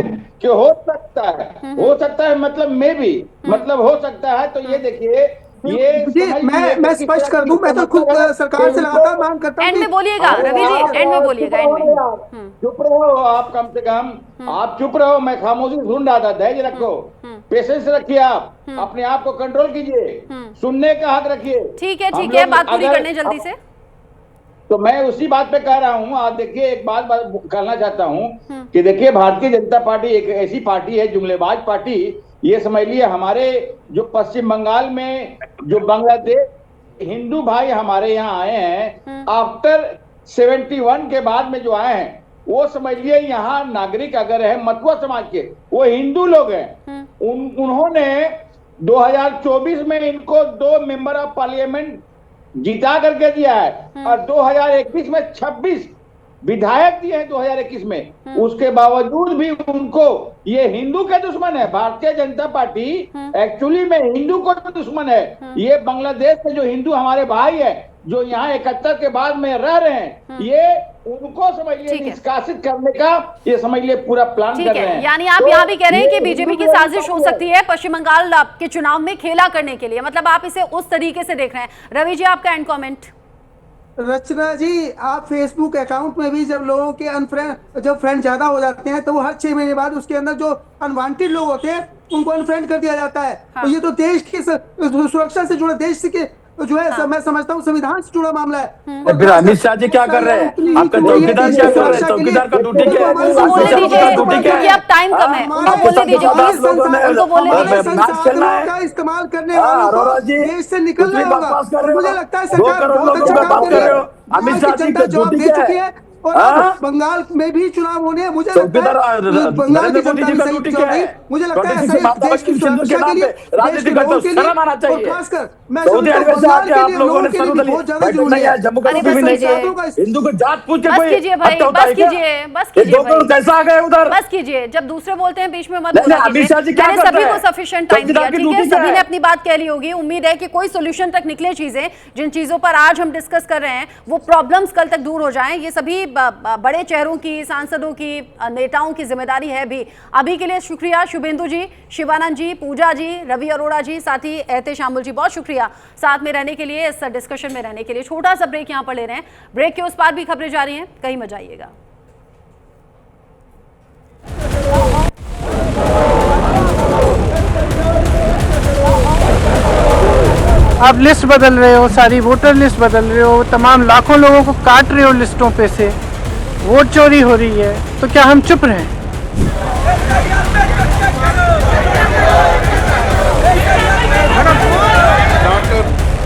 कि हो सकता है, हो सकता है मतलब मे भी, मतलब हो सकता है। तो ये देखिए, ये मैं स्पष्ट कर दूं, मैं तो खुद सरकार से लगातार मांग करता हूं। एंड में बोलिएगा रवि जी, एंड में बोलिएगा, एंड में। चुप रहो आप, कम से कम आप चुप रहो। मैं खामोशी सुन रहा था। धैर्य रखो, पेशेंस रखिए, आप अपने आप को कंट्रोल कीजिए, सुनने का हक रखिए। ठीक है, बात पूरी करने जल्दी से। तो मैं उसी बात पे कह रहा हूँ। आज देखिए, एक बात कहना चाहता हूँ कि देखिए, भारतीय जनता पार्टी एक ऐसी पार्टी है, जुमलेबाज पार्टी। ये समझ लिए, हमारे जो पश्चिम बंगाल में जो बांग्लादेश हिंदू भाई हमारे यहाँ आए हैं, आफ्टर 71 के बाद में जो आए हैं, वो समझ लिए यहाँ नागरिक अगर है मथुआ समाज के, वो हिंदू लोग हैं। उन्होंने 2024 में इनको 2 मेंबर ऑफ पार्लियामेंट जिता करके दिया है और 2021 में 26 विधायक दिए हैं 2021 में। उसके बावजूद भी उनको ये हिंदू के दुश्मन है। भारतीय जनता पार्टी एक्चुअली में हिंदू को दुश्मन है। ये बांग्लादेश के जो हिंदू हमारे भाई है, जो यहाँ 71 के बाद में रह रहे हैं, ये उनको समझिए निष्कासित करने का ये समझिए पूरा प्लान कर रहे हैं। यानी आप यहाँ भी कह रहे हैं कि बीजेपी की साजिश हो सकती है पश्चिम बंगाल के चुनाव में खेला करने के लिए, मतलब आप इसे उस तरीके से देख रहे हैं। रवि जी, आपका एंड कमेंट। रचना जी, आप फेसबुक अकाउंट में भी जब लोगों के जब फ्रेंड ज्यादा हो जाते हैं तो वो हर 6 महीने बाद उसके अंदर जो अनवांटेड लोग होते हैं उनको अनफ्रेंड कर दिया जाता है। तो ये तो देश की सुरक्षा से जुड़ा, देश के जो है मैं समझता हूँ संविधान से जुड़ा मामला है। फिर अमित शाह जी क्या कर रहे हैं? आपका चौकीदार क्या कर रहे हैं? चौकीदार का ड्यूटी क्या है? क्योंकि अब टाइम कम है, उनको बोलने दीजिए, उनको बोलने दीजिए। का इस्तेमाल करने वालों देश से निकलना होगा। मुझे लगता है सरकार बहुत अच्छा काम कर रही है, अमित शाह जी का जवाब दे चुकी है और बंगाल में भी चुनाव होने हैं। मुझे लगता है बंगाल की जनता भी सही चुनाव नहीं, मुझे लगता है देश की सुरक्षा के लिए, देश के लोगों के लिए और खासकर मैं बंगाल के लिए लोगों के लिए बहुत ज्यादा जरूरी है। हिंदू को जात पूछ के बस कीजिए भाई, बस कीजिए, बस कीजिए, कैसा आ गए उधर, बस कीजिए। जब दूसरे बोलते हैं बीच में मत बोलिए। मैंने सभी को सफिशिएंट टाइम दिया, ठीक है, सभी ने अपनी बात कह ली होगी। उम्मीद है कि कोई सोल्यूशन तक निकले चीजें, जिन चीजों पर आज हम डिस्कस कर रहे हैं वो प्रॉब्लम्स कल तक दूर हो जाएं। ये सभी बड़े चेहरों की, सांसदों की, नेताओं की जिम्मेदारी है भी। अभी के लिए शुक्रिया शुभेंदु जी, शिवानंद जी, पूजा जी, रवि अरोड़ा जी, साथ ही एहतेशामुल जी, बहुत शुक्रिया साथ में रहने के लिए, इस डिस्कशन में रहने के लिए। छोटा सा ब्रेक यहाँ पर ले रहे हैं, ब्रेक के उस पार भी खबरें जारी हैं, कहीं मत जाइएगा। आप लिस्ट बदल रहे हो, सारी वोटर लिस्ट बदल रहे हो, तमाम लाखों लोगों को काट रहे हो लिस्टों पे से, वोट चोरी हो रही है, तो क्या हम चुप रहें?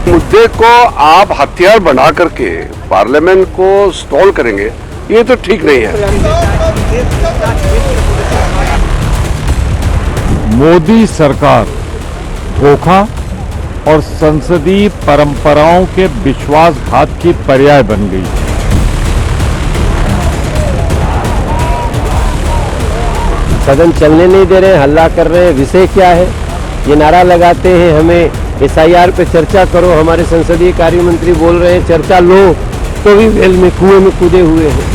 मुद्दे को आप हथियार बना करके पार्लियामेंट को स्टॉल करेंगे, ये तो ठीक नहीं है। मोदी सरकार धोखा और संसदीय परंपराओं के विश्वासघात की पर्याय बन गई। सदन चलने नहीं दे रहे, हल्ला कर रहे हैं। विषय क्या है? ये नारा लगाते हैं हमें SIR पे चर्चा करो, हमारे संसदीय कार्य मंत्री बोल रहे हैं चर्चा लो। तो भी वेल में कुएं में कूदे हुए हैं।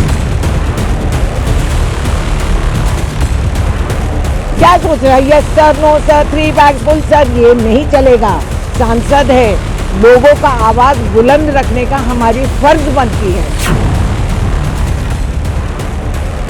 क्या सोच रहा है? Yes sir, no sir, 3 bags full sir, ये नहीं चलेगा। सांसद है, लोगों का आवाज बुलंद रखने का हमारी फर्ज बनती है।